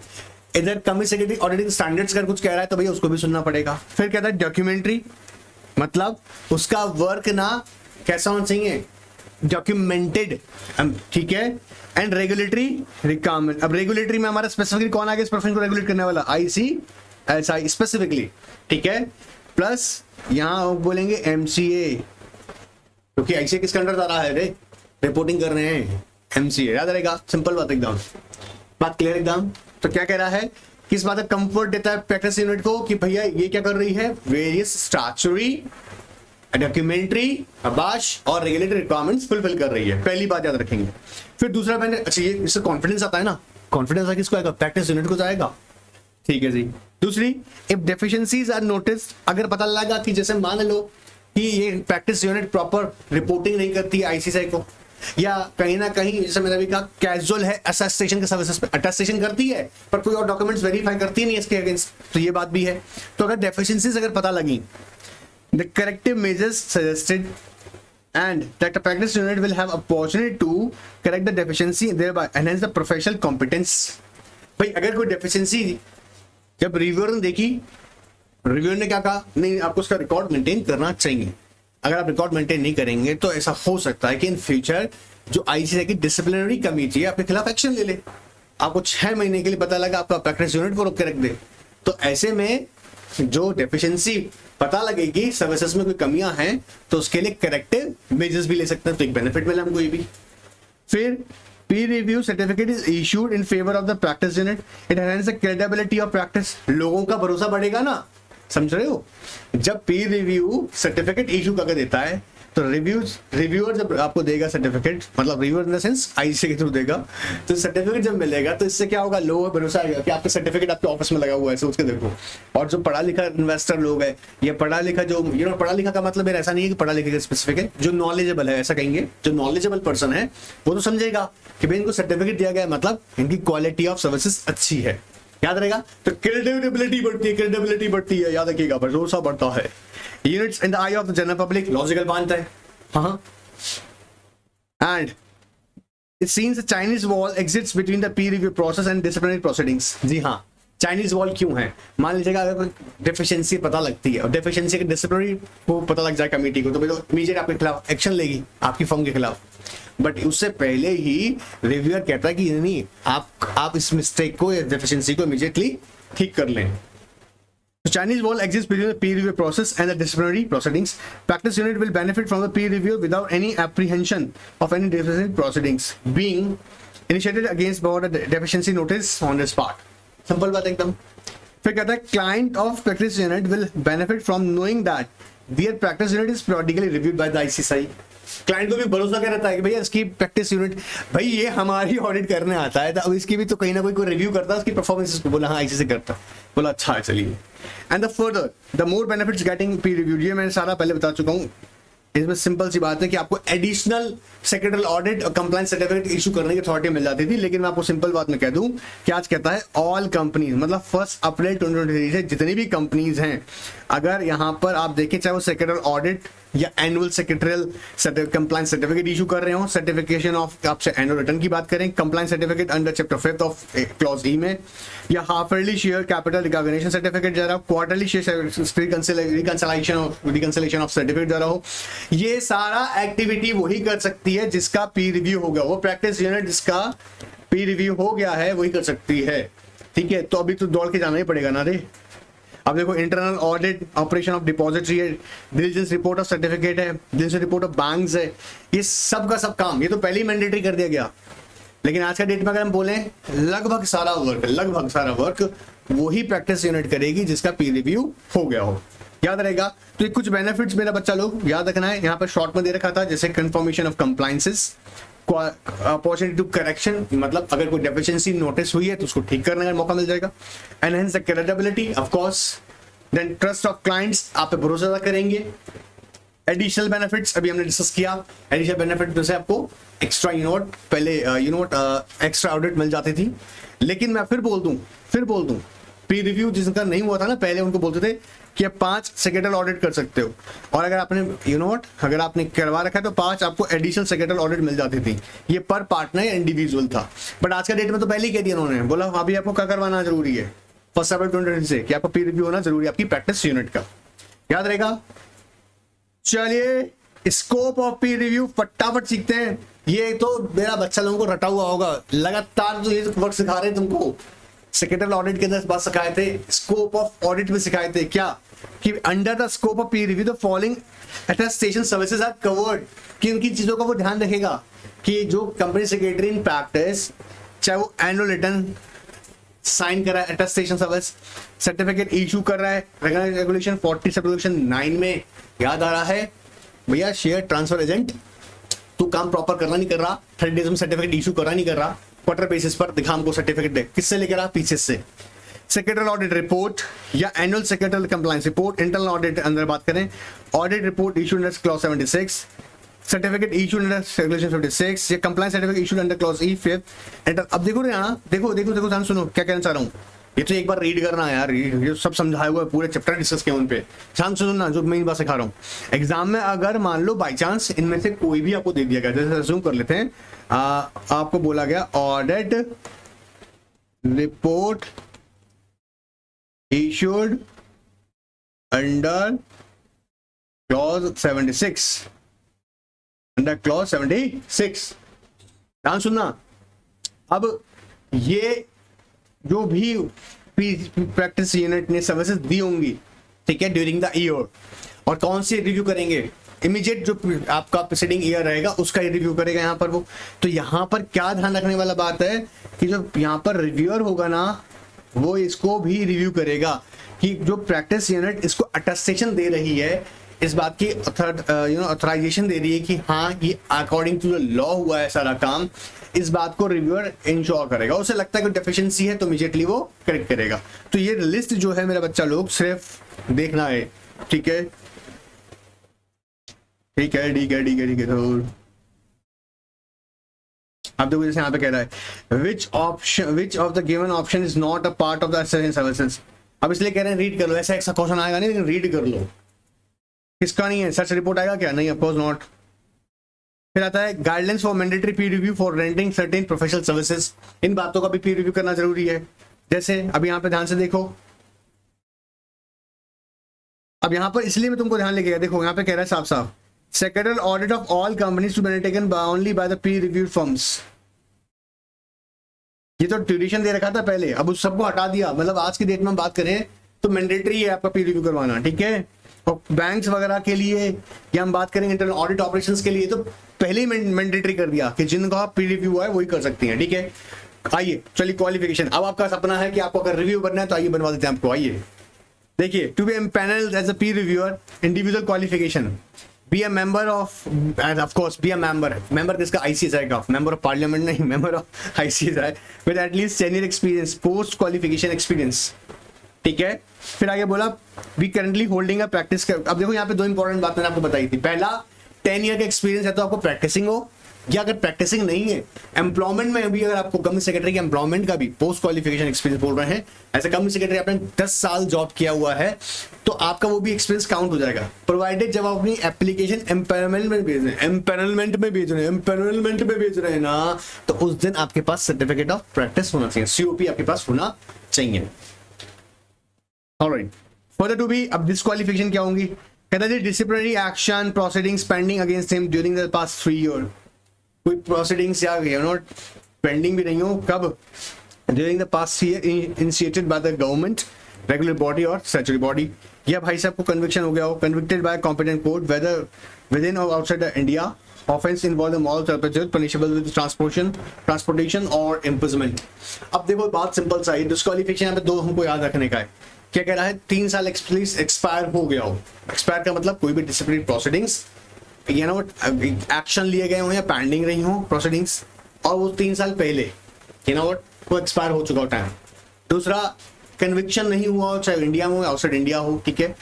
इधर कंपनी सेक्रेटरी ऑडिटिंग स्टैंडर्ड्स का कुछ कह रहा है तो भैया उसको भी सुनना पड़ेगा। फिर कहता है डॉक्यूमेंट्री, मतलब उसका वर्क ना कैसा होना चाहिए, डॉक्यूमेंटेड, ठीक है, एंड रेगुलेटरी रिक्वायरमेंट। अब रेगुलेटरी में हमारा स्पेसिफिकली कौन आ गया इस प्रोफेशन को रेगुलेट करने वाला, ICSI स्पेसिफिकली, ठीक है, प्लस यहां बोलेंगे MCA, क्योंकि ICA किसके अंडर आ रहा है रे, रिपोर्टिंग कर रहे हैं, MCA याद रहेगा, सिंपल बात एकदम, बात क्लियर एकदम। तो क्या कह रहा है, किस बात का कंफर्ट देता है प्रैक्टिस यूनिट को कि भैया ये क्या कर रही है, वेरियस स्टैट्यूटरी, डॉक्यूमेंट्री, अबाश और रेगुलेटरी रिक्वायरमेंट्स फुलफिल कर रही है, पहली बात याद रखेंगे। फिर दूसरा मैंने, अच्छा ये इससे कॉन्फिडेंस आता है ना, कॉन्फिडेंस आ किसको आएगा, प्रैक्टिस यूनिट को जाएगा, ठीक है जी। दूसरी, इफ डेफिशिएंसीज आर नोटिस्ड, अगर पता लगा कि जैसे मान लो कि ये प्रैक्टिस यूनिट प्रॉपर रिपोर्टिंग नहीं करती है ICSI को, या कहीं ना कहीं जैसे मैंने भी कहा कैजुअल है अटेस्टेशन के सर्विसेज पे, अटेस्टेशन करती है पर कोई और डॉक्यूमेंट्स वेरीफाई करती नहीं है इसके अगेंस्ट, तो ये बात भी है। तो अगर डेफिशिएंसीज अगर पता लगी, the corrective measures suggested and that the practice unit will have opportunity to correct the deficiency thereby enhance the professional competence। भाई अगर कोई डेफिशिएंसी जब रिव्यूअर ने देखी, रिव्यूअर ने क्या कहा, नहीं आपको उसका रिकॉर्ड मेंटेन करना चाहिए, अगर आप रिकॉर्ड मेंटेन नहीं करेंगे तो ऐसा हो सकता है कि इन फ्यूचर जो ICSI की डिसिप्लिनरी कमेटी है आपके खिलाफ एक्शन ले ले। आपको 6 महीने के लिए पता लगा आपका प्रैक्टिस यूनिट को रोक के रख दे, तो ऐसे में जो डेफिशिएंसी पता लगेगी, सर्विसेज में कोई कमियां हैं, तो उसके लिए करेक्टिव मेजर्स भी ले सकते हैं, तो एक बेनिफिट मिला हमको ये भी। फिर पीर review certificate is issued in favour of the practice unit, it enhance the credibility of practice, लोगों का भरोसा बढ़ेगा ना, समझ रहे हो। जब पीर रिव्यू सर्टिफिकेट इशू करके देता है तो रिव्यूअर जब आपको देगा सर्टिफिकेट, मतलब reviewer in the sense ICSI के थ्रू देगा, तो सर्टिफिकेट जब मिलेगा तो इससे क्या होगा, लोगों को भरोसा आएगा कि आपका सर्टिफिकेट आपके ऑफिस में लगा हुआ है, सोच के देखो। और जो पढ़ा लिखा इन्वेस्टर लोग है, या पढ़ा लिखा जो पढ़ा लिखा का मतलब ऐसा नहीं है कि पढ़ा लिखा का स्पेसिफिक है, जो नॉलेजेबल है ऐसा कहेंगे, जो नॉलेजेबल पर्सन है वो तो समझेगा कि भाई इनको सर्टिफिकेट दिया गया है मतलब इनकी क्वालिटी ऑफ सर्विसेज अच्छी है, याद रहेगा। तो क्रेडिबिलिटी बढ़ती है, याद रखिएगा, भरोसा बढ़ता है। Units in the eye of the general public, logical बात है, हाँ। And it seems Chinese wall exists between the peer review process and disciplinary proceedings. जी हाँ, चाइनीज वॉल क्यों है, मान लीजिएगा अगर कोई डेफिशिएंसी पता लगती है और डेफिशिएंसी के डिसिप्लिनरी को पता लग जाए कमेटी को, तो भाई इमीडिएट आपके खिलाफ एक्शन लेगी, आपकी फर्म के खिलाफ। बट उससे पहले ही रिव्यूअर कहता है कि नहीं, आप इस मिस्टेक को या डेफिशिएंसी को इमीडिएटली ठीक कर लें। So Chinese wall exists between the peer review process and the disciplinary proceedings. Practice unit will benefit from the peer review without any apprehension of any disciplinary proceedings being initiated against board a deficiency notice on this part. Simple बात एकदम. फिर कहता है client of practice unit will benefit from knowing that their practice unit is periodically reviewed by the ICSI. Client को भी भरोसा क्या रहता है कि भैया इसकी प्रैक्टिस यूनिट, भाई ये हमारी ऑडिट करने आता है, तो अब इसकी भी तो कहीं ना कोई रिव्यू करता है उसकी परफॉर्मेंस को. बोला हाँ ऐसे से करता, बोला अच्छा है चलिए. And the further the more benefits getting peer review, ये मैंने सारा पहले बता चुका हूँ. इसमें सिंपल सी बात है कि आपको एडिशनल सेक्रेटरी ऑडिट और कंप्लायंस सर्टिफिकेट इशू करने की अथॉरिटी मिल जाती थी, लेकिन मैं आपको सिंपल बात में कह दूं कि आज कहता है ऑल कंपनीज, मतलब 1 अप्रैल 2023 से जितनी भी कंपनीज हैं, अगर यहां पर आप देखें चाहे वो सेक्रेटरी ऑडिट या annual secretarial compliance certificate issue कर रहे हो, सर्टिफिकेशन ऑफ आपसे एनुअल रिटर्न की बात करें, compliance certificate under chapter 5 of clause ई में, या half yearly share capital recognition certificate जा रहा हो, quarterly share reconciliation of certificate जा रहा हो, ये सारा एक्टिविटी वही कर सकती है जिसका पीर रिव्यू हो गया. वो प्रैक्टिस यूनिट जिसका पीर रिव्यू हो गया है वही कर सकती है. ठीक है, तो अभी तो दौड़ के जाना ही पड़ेगा ना रे. अब देखो internal audit, operation of depository है, डिलीजेंस रिपोर्ट ऑफ सर्टिफिकेट है, डिलीजेंस रिपोर्ट ऑफ बैंक्स है, ये सब का सब काम ये तो पहले ही मैंडेटरी कर दिया गया. लेकिन आज का डेट में अगर हम बोलें लगभग सारा वर्क वही प्रैक्टिस यूनिट करेगी जिसका पीर रिव्यू हो गया हो. याद रहेगा. तो ये कुछ बेनिफिट्स मेरा बच्चा लोग याद रखना है. यहाँ पर शॉर्ट में दे रखा था जैसे confirmation of compliances, opportunity to correction, मतलब अगर कोई डेफिशिएंसी नोटिस हुई है तो उसको ठीक करने का मौका मिल जाएगा. Enhance the credibility of course, then trust of clients, आप पे भरोसा करेंगे. एडिशनल बेनिफिट्स अभी हमने डिस्कस किया. एडिशनल बेनिफिट जैसे आपको एक्स्ट्रा यूनोट, पहले यूनोट एक्स्ट्रा ऑडिट मिल जाती थी, लेकिन मैं फिर बोल दूं पीर रिव्यू जिसका नहीं हुआ था ना पहले, उनको बोलते थे कि आप 5 सेक्रेटरी ऑडिट कर सकते हो, और अगर आपने अगर आपने करवा रखा है तो 5 आपको एडिशनल सेक्रेटरी ऑडिट मिल जाती थी. ये पर पार्टनर या इंडिविजुअल था. बट आज का डेट में तो पहले ही कह दिया उन्होंने, बोला अभी आपको क्या करवाना जरूरी है 1 अप्रैल 2020 से कि आपको पीर रिव्यू होना जरूरी है आपकी प्रैक्टिस यूनिट का. याद रहेगा. चलिए स्कोप ऑफ पीर रिव्यू फटाफट सीखते हैं. ये तो मेरा बच्चा लोगों को रटा हुआ होगा, लगातार जो ये वर्क सिखा रहे हैं तुमको. सेक्रेटरी ऑडिट के अंदर बात सिखाए थे, स्कोप ऑफ ऑडिट में सिखाए थे क्या कि under the scope of peer review the following attestation services are covered, कि उनकी चीजों का वो ध्यान रखेगा कि जो कंपनी सेक्रेटरी इन प्रैक्टिस चाहे वो एनुअल रिटर्न साइन कर रहा है, अटेस्टेशन सर्विस सर्टिफिकेट इशू कर रहा है, रेगुलेशन 40 सब रेगुलेशन 9 में याद आ रहा है भैया, शेयर ट्रांसफर एजेंट तू काम प्रॉपर करना नहीं कर रहा, 30 डेज में सर्टिफिकेट इशू करना नहीं कर रहा, क्वार्टर बेसिस पर दिखा हमको सर्टिफिकेट दे. किससे लेकर रहा? पीछे से. सेक्रेटरी ऑडिट रिपोर्ट या annual secretary compliance report, internal audit अंदर बात करें, audit report issued under clause 76, certificate issued under regulation 56 या compliance certificate issued under clause ई 5 एंटर. अब देखो यहाँ देखो ध्यान सुनो क्या कहना चाह रहा हूँ. ये तो एक बार रीड करना है यार, ये सब समझाया हुआ है, पूरे चैप्टर डिस्कस किया उन पे. ध्यान सुनो ना जो मैं बात सिखा रहा हूँ. एग्जाम में अगर मान लो बाई चांस इनमें से कोई भी आपको दे दिया गया, जैसे अज्यूम कर लेते हैं आपको बोला गया audit report issued under clause 76, under clause 76. ध्यान सुनना. अब ये जो भी प्रैक्टिस यूनिट ने सर्विसेज दी होंगी, ठीक है, ड्यूरिंग द ईयर, और कौन सी रिव्यू करेंगे, इमीडिएट जो आपका प्रीसीडिंग ईयर रहेगा उसका रिव्यू करेगा यहाँ पर वो. तो यहाँ पर क्या ध्यान रखने वाला बात है कि जो यहाँ पर रिव्यूअर होगा ना वो इसको भी रिव्यू करेगा कि जो प्रैक्टिस यूनिट इसको अटेस्टेशन दे रही है, इस बात की ऑथराइजेशन दे रही है कि हाँ ये अकॉर्डिंग टू द लॉ हुआ है सारा काम, इस बात को रिव्यूअर इंश्योर करेगा. उसे लगता है कि डेफिशिएंसी है तो इमीडिएटली वो करेक्ट करेगा. तो ये लिस्ट जो है मेरा बच्चा लोग सिर्फ देखना है. ठीक है. तो अब देखो जैसे यहाँ पे कह रहा है which of the given option is not a part of the assessment services. अब इसलिए कह रहे हैं रीड कर लो, ऐसा क्वेश्चन आएगा नहीं लेकिन रीड कर लो. किसका नहीं है? सर्च रिपोर्ट आएगा क्या? नहीं, ऑफ कोर्स नॉट. फिर आता है guidelines for mandatory peer review for rendering certain professional services. इन बातों का भी पीर रिव्यू करना जरूरी है. जैसे अब यहाँ पे ध्यान से देखो, अब यहाँ पर इसलिए मैं तुमको ध्यान लेके गया. देखो यहाँ पे कह रहा है साफ साफ secretary audit of all companies to be undertaken only by the peer review firms. ये तो ड्यूरेशन दे रखा था पहले, अब उस सबको हटा दिया. मतलब आज की डेट में हम बात करें तो मैंडेटरी है आपका पीर रिव्यू करवाना, ठीक है। और बैंक्स वगैरह के लिए या हम बात करेंगे इंटरनल ऑडिट ऑपरेशंस के लिए तो पहले ही मैंडेटरी कर दिया कि जिनका पीर रिव्यू है वही कर सकती हैं, ठीक है। आइए चलिए क्वालिफिकेशन, अब आपका सपना है कि आपको अगर रिव्यू बनना है तो आइए बनवा देते हैं आपको। आइए देखिए, to be empanelled as a peer reviewer, individual qualification, be a member of, and of course be a member किसका, आईसीएसआई का, मेंबर ऑफ पार्लियामेंट नहीं, member of ICSI with at least 10 year experience, post qualification experience, ठीक है। फिर आगे बोला we currently holding a practice. अब देखो यहाँ पे दो इंपॉर्टेंट बात मैंने आपको बताई थी। पहला, 10 ईयर का एक्सपीरियंस है तो आपको प्रैक्टिसिंग हो, या अगर प्रैक्टिसिंग नहीं है एम्प्लॉयमेंट में भी, अगर आपको कंपनी सेक्रेटरी के एम्प्लॉयमेंट का भी पोस्ट क्वालिफिकेशन एक्सपीरियंस बोल रहे हैं, ऐसे कंपनी सेक्रेटरी आपने 10 साल जॉब किया हुआ है तो आपका वो भी एक्सपीरियंस काउंट हो जाएगा, प्रोवाइडेड जब आप अपनी एप्लीकेशन एम्पैनलमेंट में भेज रहे हैं, एम्पैनलमेंट में भेज रहे हैं ना, तो उस दिन आपके पास सर्टिफिकेट ऑफ प्रैक्टिस होना चाहिए, सीओपी आपके पास होना चाहिए। ऑलराइट, फर्दर टू बी, अब डिस्क्वालिफिकेशन क्या होंगी, कहता है disciplinary action proceedings pending against him during the past 3 year. कोई प्रोसीडिंग्स या नॉट पेंडिंग भी नहीं हो, कब, during the past year initiated by the government, regular body और स्टैट्यूटरी बॉडी, या भाई साहब को कन्विक्शन हो गया हो, convicted by competent court whether within और outside India, offence involve the moral टर्पेचर punishable with transportation और इम्प्रिजनमेंट। अब देखो बात सिंपल सा है, डिस्क्वालिफिकेशन यहाँ पे दो हमको याद रखने का है। क्या कह रहा है, 3 साल एक्सपायर हो गया हो, एक्सपायर का मतलब कोई भी डिसिप्लिनरी प्रोसीडिंग्स या ना एक्शन लिए गए हो या पेंडिंग रही हो प्रोसीडिंग्स, और वो 3 साल पहले यू नो व्हाट वो एक्सपायर हो चुका हो टाइम। दूसरा, कन्विक्शन नहीं हुआ हो, चाहे इंडिया में हो या आउटसाइड इंडिया हो, ठीक है,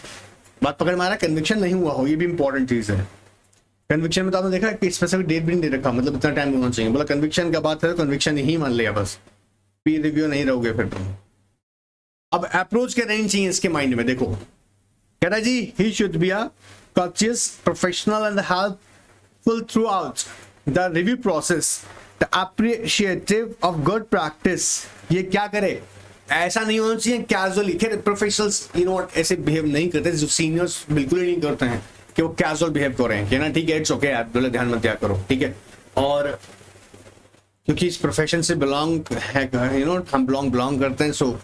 बात पकड़ में आ रहा है, कन्विक्शन नहीं हुआ हो, ये भी इंपॉर्टेंट चीज है। कन्विक्शन में तो आपने देखा कि स्पेसिफिक डेट भी नहीं दे रखा, मतलब इतना टाइम होना चाहिए, बोला कन्विक्शन का बात है तो कन्विक्शन ही मान लिया बस, पीर रिव्यू नहीं रहोगे फिर तुम। अब अप्रोच क्या रहनी चाहिए इसके माइंड में, देखो कह रहा है जी he should be a courteous, professional and helpful throughout the review process, the appreciative of good practice। ये क्या करे, ऐसा नहीं होना चाहिए कैजुअली, खैर प्रोफेशनल्स यू नो ऐसे बिहेव नहीं करते, जो सीनियर्स बिल्कुल ही नहीं करते हैं कि वो कैजुअल बिहेव कर रहे हैं, ना ठीक है, इट्स ओके यार, बोले ध्यान मत दिया करो, ठीक है। और क्योंकि इस प्रोफेशन से बिलोंग है, यू नो हम बिलोंग करते हैं, सो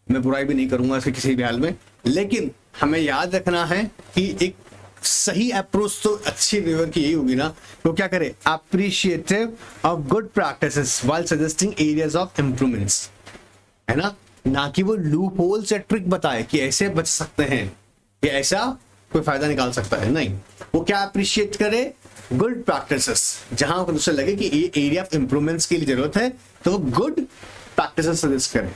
मैं बुराई भी नहीं करूंगा इसके किसी भी हाल में, लेकिन हमें याद रखना है कि एक सही अप्रोच तो अच्छी रिव्यूअर की यही होगी ना, तो क्या करे, appreciative of good practices while suggesting areas of improvements, है ना कि वो लूप होल से ट्रिक बताए कि ऐसे बच सकते हैं या ऐसा कोई फायदा निकाल सकता है, नहीं, वो क्या अप्रिशिएट करे, गुड प्रैक्टिसेस, जहां उसे लगे कि ये एरिया ऑफ इंप्रूवमेंट्स के लिए जरूरत है तो वो गुड प्रैक्टिसेस सजेस्ट करे।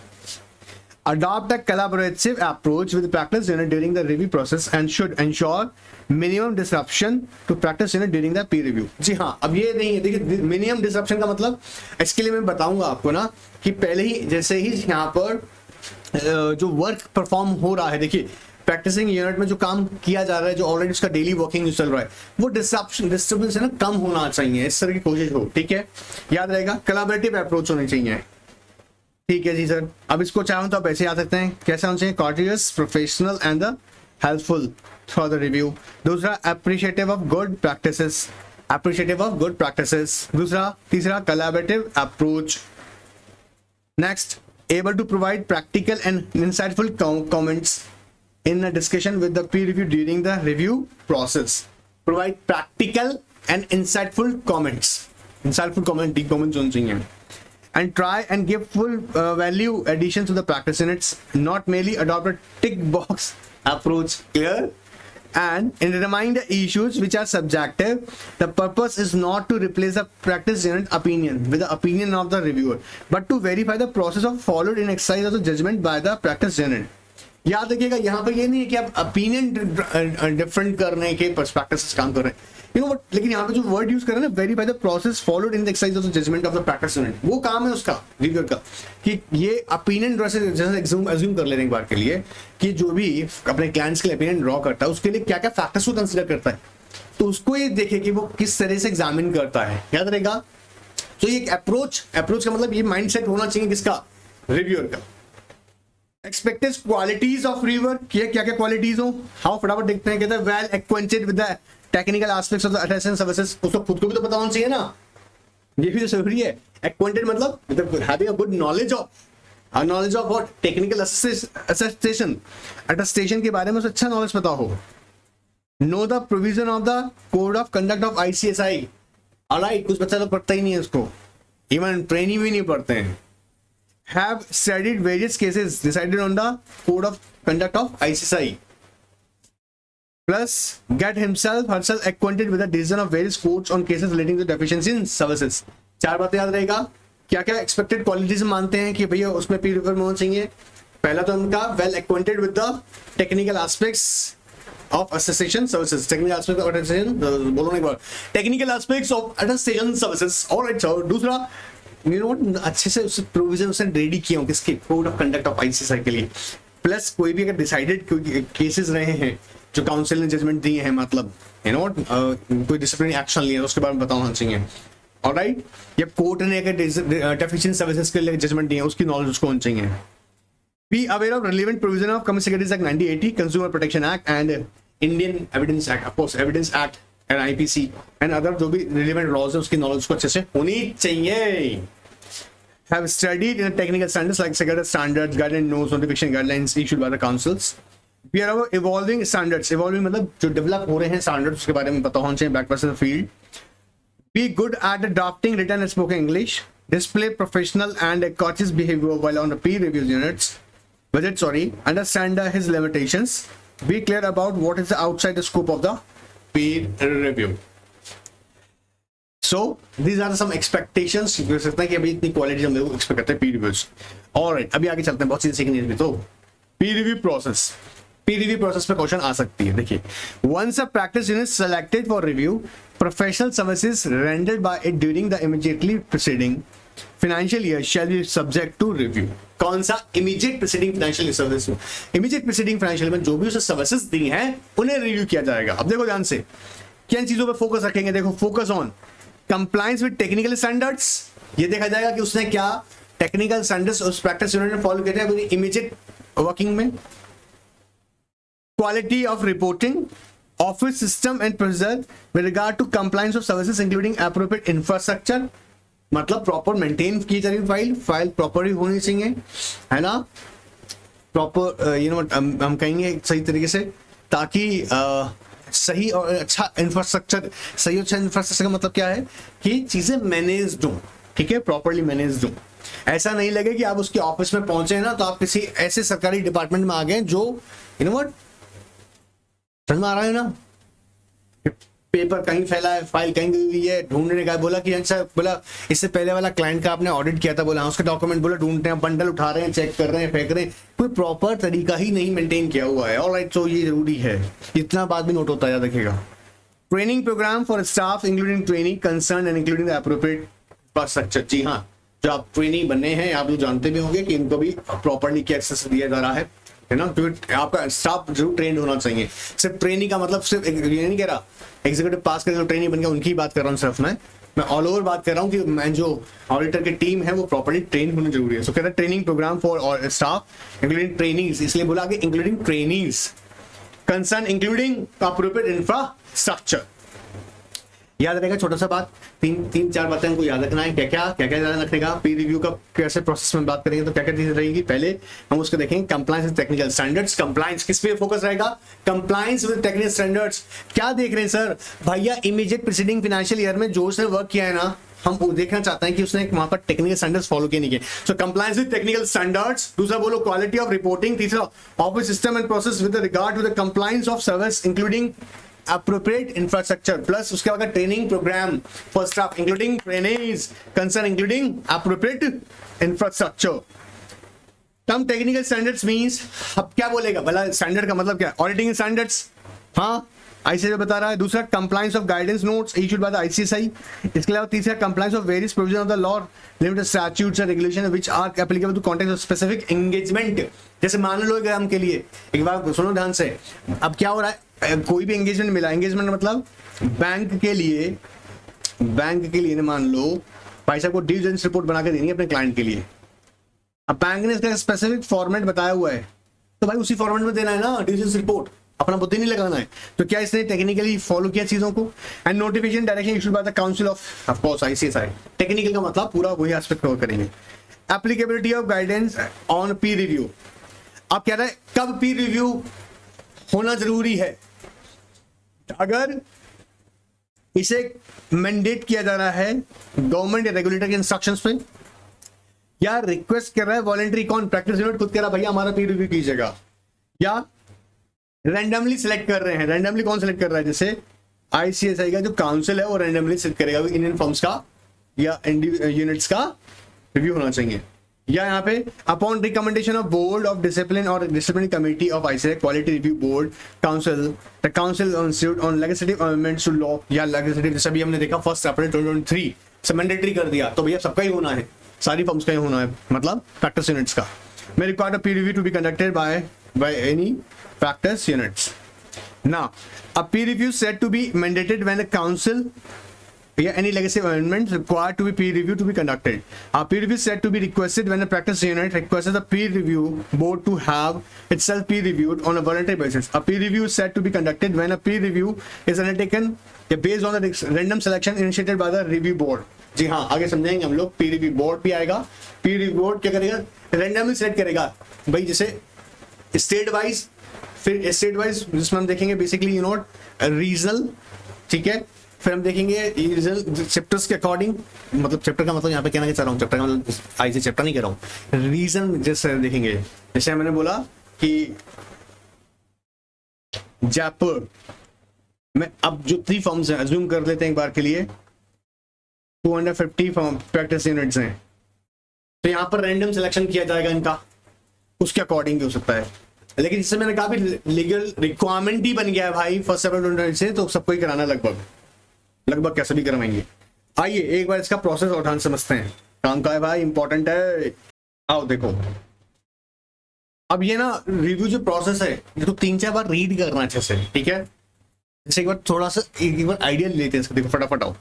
Adopt a collaborative approach with the practice unit during the review process and should ensure minimum disruption to practice unit during the peer review। जी हाँ, अब ये नहीं है, देखिए मिनिमम डिसरप्शन का मतलब, इसके लिए मैं बताऊंगा आपको ना कि पहले ही जैसे ही यहाँ पर जो वर्क परफॉर्म हो रहा है, देखिए प्रैक्टिसिंग यूनिट में जो काम किया जा रहा है, जो ऑलरेडी उसका डेली वर्किंग जो चल रहा है, वो डिस्टर्बेंस है ना कम होना चाहिए, इस तरह की कोशिश हो, ठीक है, याद रहेगा, कोलैबोरेटिव अप्रोच होनी चाहिए, ठीक है जी सर। अब इसको चाहो तो आप ऐसे आ सकते हैं, कैसे होना चाहिए, courteous, professional and the helpful through the review. दूसरा, appreciative of good practices, appreciative of good practices. दूसरा, तीसरा, collaborative approach. Next, able to provide practical and insightful comments in a discussion with the peer review during the review process. Provide practical and insightful comments. Insightful comment, deep comments होने चाहिए. And try and give full value addition to the practice units, not merely adopt a tick box approach. Clear? And remind the issues which are subjective. The purpose is not to replace the practice unit opinion with the opinion of the reviewer, but to verify the process of followed in exercise of the judgment by the practice unit. याद रखिएगा, यहाँ पर ये नहीं है कि आप opinion different करने के पर्सपेक्टिव से काम कर रहे हैं, यू नो, लेकिन यहाँ पे जो वर्ड यूज कर रहे हैं ना, verify the process followed in the exercise of the judgement of the practice unit, वो काम है उसका रिव्यूअर का, कि ये ओपिनियन जैसे एज्यूम कर लेने एक बार के लिए कि जो भी अपने क्लाइंट्स के लिए ओपिनियन ड्रॉ करता है उसके लिए क्या क्या फैक्टर्स को कंसिडर करता है, तो उसको ये देखे कि वो किस तरह से एग्जामिन करता है, याद रहेगा। तो ये अप्रोच का मतलब ये माइंड सेट होना चाहिए किसका, रिव्यूअर का। एक्सपेक्टेड क्वालिटीज ऑफ रिव्यूअर, क्या क्या क्वालिटीज हो, हाउ, फटाफट देखते हैं, कहते हैं well acquainted with the technical aspects of the attendance services, उसको खुद को भी तो पता होना चाहिए ना, ये भी तो जरूरी है। एक्वेंटेड मतलब having a good knowledge of knowledge of what, technical attestation, attestation के बारे में उसे अच्छा नॉलेज पता हो। Know the provision of the code of conduct of ICSI, alright, कुछ बच्चा लोग पढ़ता ही नहीं है उसको, इवन ट्रेनिंग भी नहीं पढ़ते हैं। Have studied various cases decided on the code of conduct of ICSI, plus get himself herself acquainted with the decision of various courts on cases relating to deficiency in services। चार बातें याद रहेगा, क्या क्या एक्सपेक्टेड क्वालिटीज मानते हैं कि भैया उसमें पीर रिव्यू में होना चाहिए। पहला तो उनका well acquainted with the technical aspects of attestation services, technical aspect of attestation, बोलो नहीं, technical aspects of attestation services. Alright sir, दूसरा यू नो अच्छे से उस प्रोविजन उसने रेडी किए हो किसके, code of conduct of ICSI के लिए। प्लस कोई भी अगर डिसाइडेड केसेस रहे हैं जो काउंसिल ने जजमेंट दिए हैं, मतलब यू नो कोई डिसिप्लिनरी एक्शन लिया, उसके बारे में पता होना चाहिए। ऑलराइट, या कोर्ट ने अगर डेफिशिएंट सर्विसेज के लिए जजमेंट दिए उसकी नॉलेज उसको होनी चाहिए। Be aware of relevant provision of commissioner secretaries act 1980, consumer protection act and Indian evidence act, of course evidence act and IPC and other जो भी रिलेवेंट लॉज है उसकी नॉलेज को अच्छे से होनी चाहिए। Have studied in technical standards like secretary standards, guidelines, notes, notification guidelines issued by the councils. We are about evolving standards. Evolving मतलब जो develop हो रहे हैं standards उसके बारे में पता होना चाहिए, back person field. Be good at drafting written and spoken English. Display professional and courteous behavior while on the peer review units. Understand his limitations. Be clear about what is outside the scope of the peer review. So these are some expectations कह सकते हैं कि अभी इतनी quality हम लोग expect करते हैं पीर रिव्यूज। ऑलराइट, अभी आगे चलते हैं, बहुत चीजें सीखनी है। तो peer review process, peer review process पे क्वेश्चन आ सकती है। देखिए, once a practice unit selected for review, professional services rendered by it during the immediately preceding financial year shall be subject to review. कौन सा? Immediate preceding financial service. Immediate preceding financial में जो भी उसे सर्विसेज दी हैं उन्हें review किया जाएगा। अब देखो ध्यान से, किन चीजों पर फोकस रखेंगे, देखो focus on compliance with technical standards, ये देखा जाएगा कि उसने क्या टेक्निकल स्टैंडर्ड्स उस प्रैक्टिस यूनिट ने फॉलो किए थे अपनी इमीडिएट वर्किंग में। Quality of reporting, office system and procedure with regard to compliance of services including appropriate infrastructure, मतलब प्रॉपर मेंटेन की जा रही फाइल प्रॉपर होनी चाहिए, है ना, प्रॉपर यू नो हम कहेंगे सही तरीके से, ताकि सही और अच्छा इंफ्रास्ट्रक्चर, सही अच्छा इंफ्रास्ट्रक्चर का मतलब क्या है कि चीजें मैनेज्ड हो, ठीक है, प्रॉपर्ली मैनेज्ड हो। ऐसा नहीं लगे कि आप उसके ऑफिस में पहुंचे ना तो आप किसी ऐसे सरकारी डिपार्टमेंट में आ गए जो यू नो व्हाट, समझ में आ रहा है ना, पेपर कहीं फैला है, फाइल कहीं गई हुई है, ढूंढने का बोला कि अच्छा, बोला इससे पहले वाला क्लाइंट का आपने ऑडिट किया था, बोला उसके डॉक्यूमेंट, बोला ढूंढते हैं, बंडल उठा रहे हैं, चेक कर रहे हैं, फेंक रहे हैं, कोई प्रॉपर तरीका ही नहीं मेंटेन किया हुआ है। ऑलराइट, तो ये जरूरी है, इतना बात भी नोट होता है, याद रखिएगा। Training programme for staff including training concern and including the appropriate infrastructure. जी हाँ, जो आप ट्रेनिंग बनने हैं आप लोग जानते भी होंगे कि इनको भी प्रॉपरली क्या एक्सेस दिया जा रहा है ना, क्योंकि आपका स्टाफ जरूर ट्रेंड होना चाहिए। सिर्फ ट्रेनिंग का मतलब सिर्फ ये नहीं कह रहा एग्जीक्यूटिव पास करके जो ट्रेनिंग बन गया उनकी बात कर रहा हूँ, सिर्फ मैं ऑल ओवर बात कर रहा हूँ कि मैं जो ऑडिटर की टीम है वो प्रॉपर्ली ट्रेन होनी जरूरी है। सो कहता है training programme for staff including trainings, इसलिए बोला कि including trainings, concern including appropriate infrastructure. याद रहेगा, छोटा सा बात, तीन चार बातें हमको याद रखना है। क्या याद रखेगा, पीर रिव्यू का कैसे प्रोसेस में बात करेंगे तो क्या चीजें रहेगी। पहले हम उसको देखेंगे compliance with technical standards. Compliance किस पे फोकस रहेगा? Compliance with technical standards. क्या देख रहे हैं सर भैया, इमीडिएट प्रीसीडिंग फाइनेंशियल ईयर में जो उसने वर्क किया है ना, हम वो देखना चाहते हैं कि उसने वहां पर टेक्निकल स्टैंडर्ड्स फॉलो किए नहीं किए। So compliance with technical standards. दूसरा बोलो क्वालिटी ऑफ रिपोर्टिंग। तीसरा office system and process with regard to the compliance of service including appropriate infrastructure, plus उसके बाद training programme for staff including trainings, concern including appropriate infrastructure। Term technical standards means, अब क्या बोलेगा भला, standard का मतलब क्या? ऑडिटिंग स्टैंडर्ड्स, हाँ ICSI बता रहा है। दूसरा compliance of guidance notes issued by the ICSI। इसके अलावा तीसरा compliance of various provision of the law, limited statutes and regulation which are applicable to context of specific engagement. जैसे मान लो एग्जाम के लिए, एक बार सुनो ध्यान से, अब क्या हो रहा है, कोई भी एंगेजमेंट मिला, एंगेजमेंट मतलब बैंक के लिए मान लो भाई साहब को ड्यू डिलिजेंस रिपोर्ट बना के देनी है अपने क्लाइंट के लिए। अब बैंक ने इसका स्पेसिफिक फॉर्मेट बताया हुआ है तो भाई उसी फॉर्मेट में देना है ना ड्यू डिलिजेंस रिपोर्ट, अपना बुद्धि नहीं लगाना है। तो क्या इसने टेक्निकली फॉलो किया चीजों को? And notification direction issued by the council of course ICSI। Technical का मतलब पूरा वही एस्पेक्ट कवर करेंगे। Applicability of guidance on Pir review. अब कह रहा है कब पीर रिव्यू होना जरूरी है। अगर इसे मैंडेट किया जा रहा है गवर्नमेंट या रेगुलेटर के इंस्ट्रक्शंस पे, या रिक्वेस्ट कर रहा है वॉलंटरी, कौन प्रैक्टिस यूनिट खुद कह रहा है भैया हमारा पीर रिव्यू कीजिएगा, या रैंडमली सिलेक्ट कर रहे हैं। रैंडमली कौन सिलेक्ट कर रहा है? जैसे आईसीएसआई का जो काउंसिल है वो रैंडमली सिलेक्ट करेगा इंडियन फर्म्स का या यूनिट्स का रिव्यू होना चाहिए। या यहाँ पे upon recommendation of board of discipline और disciplinary committee of ICSI quality review board council the council on legislative amendments to law, या लेजिस्लेटिव जैसा भी हमने देखा 1 अप्रैल 2023 से मैंडेटरी कर दिया, तो भैया सबका ही होना है, सारी फर्म्स का ही होना है, मतलब प्रैक्टिस यूनिट्स का। may require a peer review to be conducted by any practice units. Now, a peer review said to be mandated when a council any legislative amendments required to be peer review to be conducted. A peer review said to be requested when a practice unit requests the peer review board to have itself peer reviewed on a voluntary basis. A peer review is said to be conducted when a peer review is undertaken based on the random selection initiated by the review board. जी हाँ, आगे समझेंगे हम लोग। पीर review board भी आएगा। पीर review board क्या करेगा? Randomly select करेगा भाई, जैसे स्टेट वाइज, फिर स्टेट वाइज जिसमें हम देखेंगे बेसिकली यू नोट रीजनल, ठीक है। फिर हम देखेंगे रीजनल चैप्टर्स के अकॉर्डिंग, मतलब चैप्टर का मतलब यहाँ पे कहना चाह रहा हूँ, चैप्टर का मतलब आई से चैप्टर नहीं कह रहा हूँ, रीजन जैसे देखेंगे। जैसे मैंने बोला कि जयपुर में अब जो 3 फर्म्स हैं, अज्यूम कर लेते हैं एक बार के लिए 250 प्रैक्टिस यूनिट्स हैं, तो यहाँ पर रैंडम सिलेक्शन किया जाएगा इनका, उसके अकॉर्डिंग हो सकता है। लेकिन जिससे मैंने कहा भी लीगल रिक्वायरमेंट ही बन गया है भाई 1 अप्रैल 2023 से, तो सबको ही कराना लगभग कैसे भी करवाएंगे। आइए एक बार इसका प्रोसेस और ध्यान समझते हैं। काम का है भाई, इंपॉर्टेंट है। आओ देखो, अब ये ना रिव्यू जो प्रोसेस है ये तो 3-4 बार रीड करना अच्छे से, ठीक है। जैसे एक बार थोड़ा सा एक बार आइडिया लेते हैं इसको, देखो फटाफट आओ।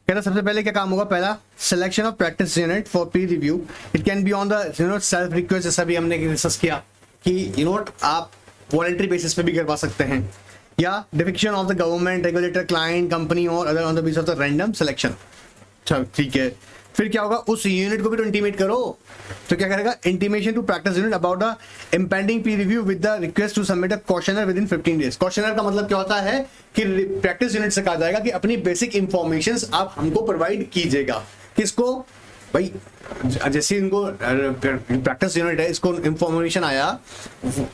कहता सबसे पहले क्या काम होगा? पहला, selection of practice unit for peer review. It can be on the self request, जैसा भी हमने डिस्कस किया कि आप वॉलंटरी बेसिस पे भी करवा सकते हैं, या direction of the government regulator client company और other on the basis of the random selection. अच्छा ठीक है, फिर क्या होगा? उस यूनिट को भी तो इंटीमेट करो। तो क्या करेगा? Intimation to practice unit about the impending peer review with the request to submit a questionnaire within 15 days. Questionnaire का मतलब क्या होता है कि प्रैक्टिस यूनिट से कहा जाएगा कि अपनी बेसिक इंफॉर्मेशंस आप हमको प्रोवाइड कीजिएगा। किसको भाई? जैसे इनको प्रैक्टिस यूनिट है, इसको इंफॉर्मेशन आया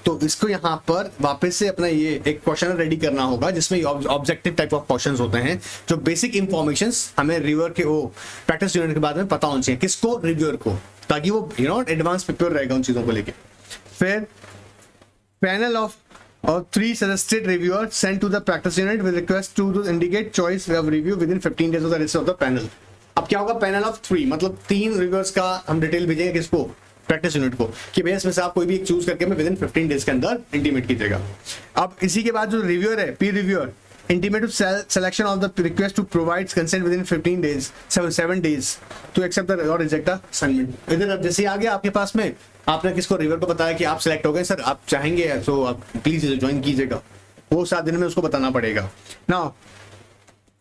तो इसको यहाँ पर वापस से अपना ये एक क्वेश्चन रेडी करना होगा, जिसमें ऑब्जेक्टिव टाइप ऑफ क्वेश्चंस होते हैं, जो बेसिक इंफॉर्मेशंस हमें रिव्यूअर के वो प्रैक्टिस यूनिट के बारे में पता होना चाहिए। किसको? रिव्यूअर को, ताकि वो एडवांस प्रिपेयर रहेगा उन चीजों को लेके। फिर panel of 3 suggested reviewers sent to the practice unit with request to indicate choice of review within 15 days of the list of the panel. अब क्या होगा? पैनल ऑफ 3 मतलब 3 रिव्यूअर्स का हम डिटेल भेजेंगे किसको? प्रैक्टिस यूनिट को, कि भैया इसमें से आप कोई भी एक चूज करके हमें विद इन 15 डेज के अंदर इंटीमेट कीजिएगा। अब इसी के बाद जो रिव्यूअर है, पीर reviewer, intimate to selection of the request to provide consent within 15 days 7 days to accept the or reject the assignment। इधर अब जैसे आ गया आपके पास में, आपने किसको? रिव्यूअर को बताया कि आप सिलेक्ट हो गए सर, आप चाहेंगे तो आप प्लीज ज्वाइन कीजिएगा, वो 7 दिन में उसको बताना पड़ेगा। Now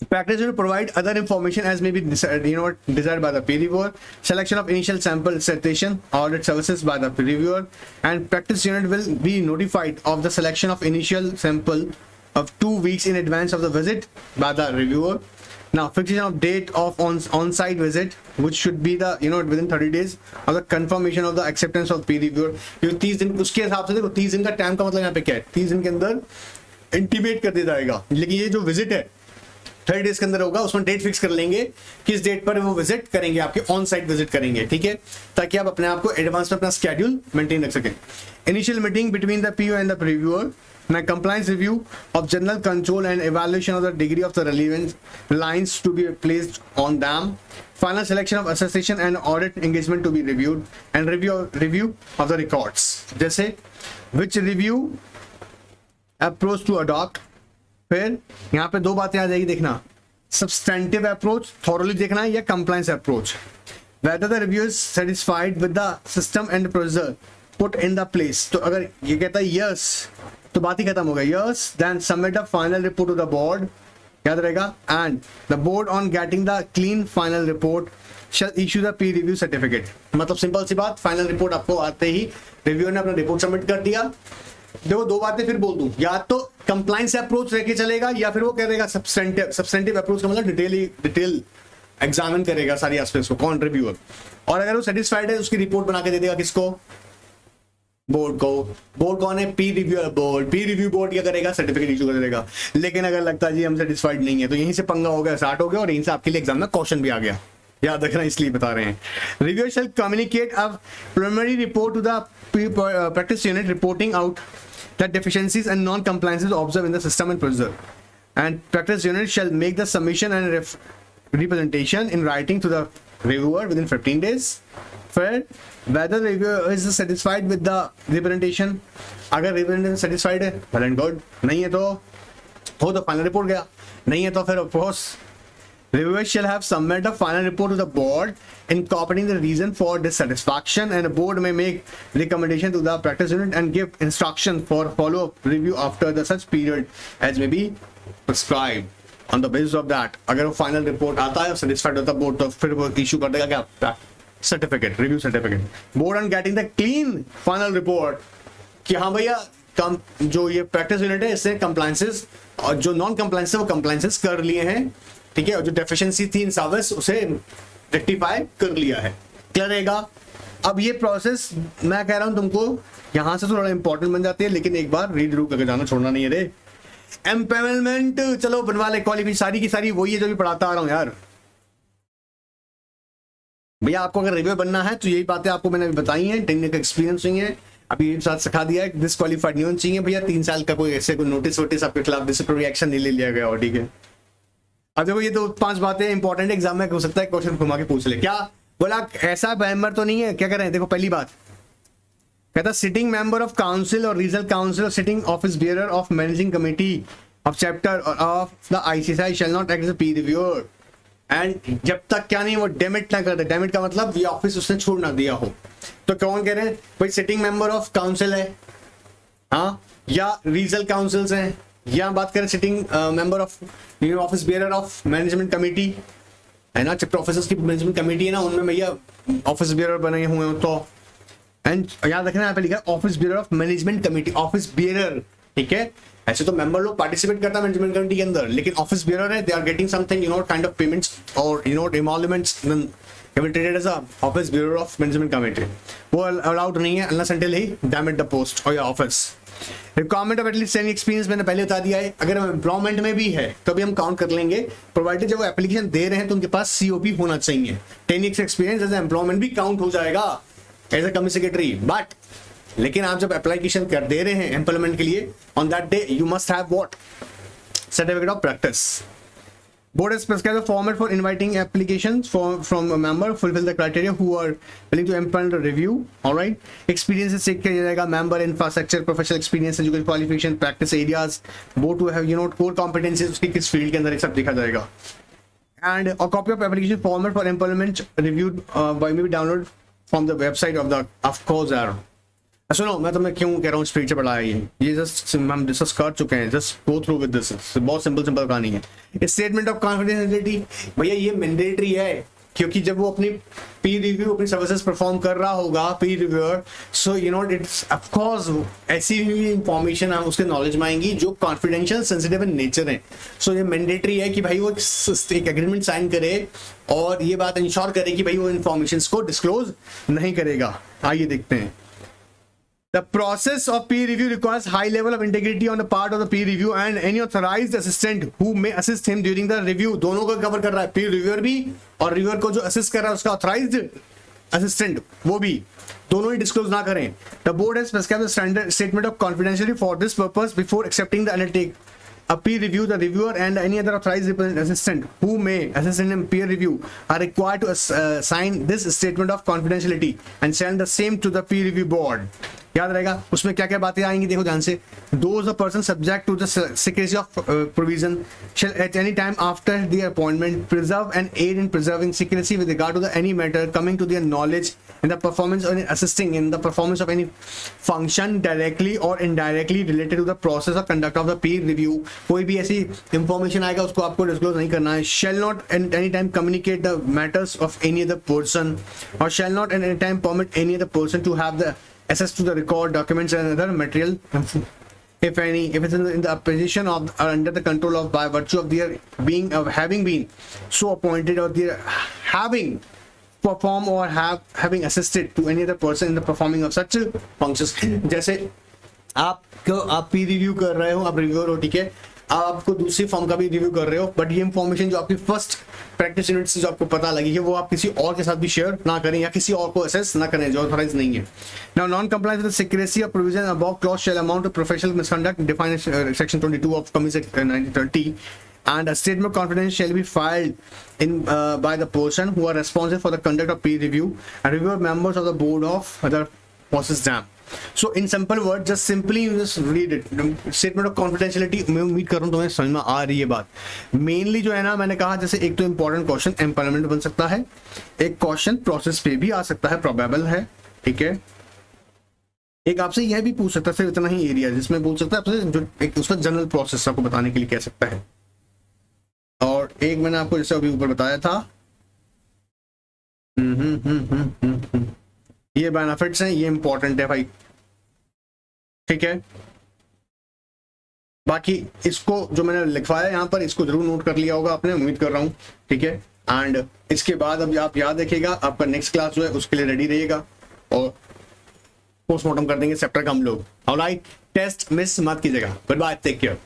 practice will provide other information as may be desired by the peer reviewer, selection of initial sample citation, audit services by the peer reviewer, and practice unit will be notified of the selection of initial sample of 2 weeks in advance of the visit by the reviewer. Now fixation of date of on-site visit, which should be the within 30 days of the confirmation of the acceptance of peer reviewer। 30 दिन उसके हिसाब से देखो, 30 दिन का time का मतलब यहाँ पे क्या है? 30 दिन के अंदर इंटीमेट कर दिया जाएगा। लेकिन ये जो विजिट है 30 डेज के अंदर होगा, उसमें डेट फिक्स कर लेंगे किस डेट पर वो विजिट करेंगे, आपके ऑन साइट विजिट करेंगे, ठीक है, ताकि आप अपने आप को एडवांस में अपना स्केड्यूल मेंटेन रख सकें। Initial meeting between the PO and the reviewer, now compliance review of general control and evaluation of the degree of the relevant lines to be placed on them, final selection of association and audit engagement to be reviewed, and review of the records। जैसे which review approach to adopt। फिर यहाँ पे 2 बातें आ जाएगी, देखना, substantive approach thoroughly देखना है, या compliance approach. whether the review is satisfied with the system and procedure put in the place। तो अगर ये कहता है yes तो बात ही खत्म हो गई। yes then submit a final report to the board, याद रहेगा, and the board on getting the clean final report shall issue the peer review certificate. मतलब सिंपल सी बात, फाइनल रिपोर्ट आपको आते ही रिव्यूअर ने अपना रिपोर्ट सबमिट कर दिया। देखो दो बातें फिर बोल दूं, या तो कंप्लायंस अप्रोच लेके चलेगा या फिर वो करेगा सब्सटेंटिव अप्रोच का मतलब डिटेल एग्जामिन करेगा सारी एस्पेक्ट्स को, कौन रिव्यूअर। और अगर वो सेटिस्फाइड है उसकी रिपोर्ट बना के दे देगा किसको, बोर्ड को। बोर्ड कौन है, P reviewer board. P review board क्या करेगा, सर्टिफिकेट इशू कर देगा। लेकिन अगर लगता है जी हम सेटिस्फाइड नहीं है तो यहीं से पंगा हो गया, स्टार्ट हो गया, और यहीं से आपके लिए एग्जाम में क्वेश्चन भी आ गया। याद रखना, इसलिए बता रहे हैं। Reviewer shall communicate a preliminary report to the practice unit reporting out the deficiencies and non compliances observe in the system and procedure, and practice unit shall make the submission and representation in writing to the reviewer within 15 days. Fair, whether the reviewer is satisfied with the representation, अगर representation satisfied है well and good, नहीं है तो हो तो final report गया, नहीं है तो फिर of course reviewer shall have submit a final report to the board incorporating the reason for dissatisfaction, and the board may make recommendation to the practice unit and give instruction for follow-up review after the such period as may be prescribed. On the basis of that, अगर वो final report आता है satisfied होता board तो फिर वो issue कर देगा क्या, certificate, review certificate. Board on getting the clean final report कि हाँ भैया कम जो ये प्रैक्टिस यूनिट है इससे कंप्लायंसेस और जो नॉन कंप्लायंस है वो कंप्लायंसेस कर लिए हैं, ठीक है, और जो डेफिशिएंसी थी इन सर्विस उसे रेक्टिफाई कर लिया है, क्लियर रहेगा। अब ये प्रोसेस मैं कह रहा हूँ तुमको यहाँ से थोड़ा इंपॉर्टेंट बन जाती है, लेकिन एक बार रीड रू करके जाना, छोड़ना नहीं है रे। एम्पेनलमेंट चलो बनवा ले, क्वालिफिकेशन सारी की सारी वही है जो भी पढ़ाता आ रहा हूं यार भैया। आपको अगर रिव्यूअर बनना है तो यही बातें आपको मैंने अभी बताई हैं, टेक्निकल का एक्सपीरियंस हुई है, अभी साथ सिखा दिया है। डिस्क्वालीफाइड नहीं होना चाहिए भैया, 3 साल का कोई ऐसे कोई नोटिस वोटिस आपके खिलाफ डिसिप्लिनरी एक्शन नहीं ले लिया गया और, ठीक है। अब देखो ये तो 5 बातें इंपॉर्टेंट एग्जाम में हो सकता है क्वेश्चन घुमा के पूछ ले। क्या बोला, ऐसा बैमर तो नहीं है, क्या करें। देखो पहली बात कहता सिटिंग मेंबर ऑफ काउंसिल और रीजनल काउंसिल और sitting office bearer of managing committee of chapter of the ICCI shall not act as a peer reviewer, and जब तक क्या नहीं वो डेमिट ना कर दे। डेमिट का मतलब ये ऑफिस उसने छोड़ ना दिया हो। तो कौन कह रहे हैं भाई, सिटिंग मेंबर ऑफ काउंसिल है, हाँ, या रीजनल काउंसिल्स हैं, या बात करें sitting member of office bearer of management committee है ना, चैप्टर ऑफिसर्स की मैनेजमेंट कमेटी है ना, उनमें भैया ऑफिस बियरर बने हुए हो तो, एंड याद रखना यहाँ पे लिखा है office bearer of management committee, office bearer, ठीक है। ऐसे तो मेंबर लोग पार्टिसिपेट करता है मैनेजमेंट कमेटी के अंदर, लेकिन ऑफिस बियरर है, they are getting something kind of payments और emoluments treated as office bearer of management committee. वो अलाउड नहीं है unless until he damage the post और या office. Requirement of at least 10 experience मैंने पहले बता दिया है। अगर हम एम्प्लॉयमेंट में भी है तो भी हम काउंट कर लेंगे, प्रोवाइडेड जब वो एप्लीकेशन दे रहे हैं तो उनके पास सीओपी होना चाहिए। 10 ईयर्स एक्सपीरियंस एज एम्प्लॉयमेंट भी काउंट हो जाएगा as a company secretary. But लेकिन आप जब एप्लीकेशन कर दे रहे हैं एम्प्लॉयमेंट के लिए, on that day you must have what, certificate of practice. Board has prescribed a format for inviting applications from a member fulfill the criteria who are willing to implement a review. All right. Experience is check किया जाएगा, member infrastructure, professional experience, education qualification, practice areas, board to have core competencies उसकी किस field के अंदर एक सब देखा जाएगा. And a copy of application format for employment reviewed by maybe download from the website of course are. सुनो मैं तुम्हें क्यों कह रहा हूँ स्पीड से पढ़ा है ये जस्ट हम डिस्कस कर चुके हैं, just go through with this, बहुत सिंपल कहानी है। स्टेटमेंट ऑफ कॉन्फिडेंशियलिटी भैया ये मैंडेटरी है, क्योंकि जब वो अपनी पीर रिव्यू अपनी सर्विसेज परफॉर्म कर रहा होगा पीर reviewer, so it's of course ऐसी भी इंफॉर्मेशन हम उसके नॉलेज में आएंगी जो कॉन्फिडेंशियल सेंसिटिव इन नेचर है। सो ये मैंडेटरी है कि भाई वो एक एग्रीमेंट साइन करे और ये बात इंश्योर करे कि भाई वो इंफॉर्मेशन को डिस्क्लोज नहीं करेगा। आइए देखते हैं। The process of peer review requires high level of integrity on the part of the peer review and any authorized assistant who may assist him during the review। दोनों को कवर कर रहा है, peer reviewer भी और reviewer को जो assist कर रहा है उसका authorized assistant वो भी, दोनों ही disclose ना करें। The board has prescribed the standard statement of confidentiality for this purpose before accepting the undertake. A peer review, the reviewer and any other authorized assistant who may assist in peer review are required to sign this statement of confidentiality and send the same to the peer review board. याद रहेगा उसमें क्या क्या बातें आएंगी, देखो ध्यान से। Those the person subject to the secrecy of provision shall at any time after the appointment preserve and aid in preserving secrecy with regard to the any matter coming to their knowledge in the performance or in assisting in the performance of any function directly or indirectly related to the process or conduct of the peer review। कोई भी ऐसी information आएगा उसको आपको disclose नहीं करना है। shall not at any time communicate the matters of any other person or shall not at any time permit any other person to have the access to the record documents and other material if any, if it's in the position of or under the control of by virtue of their being of having been so appointed or their having perform or having assisted to any other person in the performing of such functions। जैसे आप पीर review कर रहे हो, आप reviewer हो, ठीक है, आपको दूसरी फॉर्म का भी रिव्यू कर रहे हो, बट ये इंफॉर्मेशन जो आपकी फर्स्ट प्रैक्टिस यूनिट से जो आपको पता लगी है वो आप किसी और के साथ भी शेयर ना करें या किसी और को असेस ना करें जो ऑथराइज नहीं है। Now non compliance with the secrecy of provision above clause shall amount to professional misconduct defined section 22 of commission 1930 and a statement of confidence shall be filed in by the person who are responsible for the conduct of peer review and reviewer members of the board of other process exam। So in simple words, just simply you just read it। Statement of confidentiality मैं उम्मीद कर रहा हूँ तुम्हें समझ में आ रही है बात। मेनली जो है ना, मैंने कहा जैसे एक तो इंपॉर्टेंट क्वेश्चन एम्प्लॉयमेंट बन सकता है, एक क्वेश्चन प्रोसेस पे भी आ सकता है, प्रोबेबल है, ठीक है। एक आपसे यह भी पूछ सकता है सिर्फ इतना ही एरिया जिसमें पूछ सकता है आपसे जो एक उसका जनरल प्रोसेस आपको बताने के लिए कह सकता है। और एक मैंने आपको जैसे अभी ऊपर बताया था ये बेनिफिट्स हैं, ये इंपॉर्टेंट है भाई, ठीक है। बाकी इसको जो मैंने लिखवाया यहाँ पर इसको जरूर नोट कर लिया होगा आपने, उम्मीद कर रहा हूँ, ठीक है। एंड इसके बाद अब आप याद रखिएगा आपका नेक्स्ट क्लास जो है उसके लिए रेडी रहिएगा और पोस्टमार्टम कर देंगे चैप्टर का हम लोग। ऑलराइट, टेस्ट मिस मत कीजिएगा। Goodbye, take care.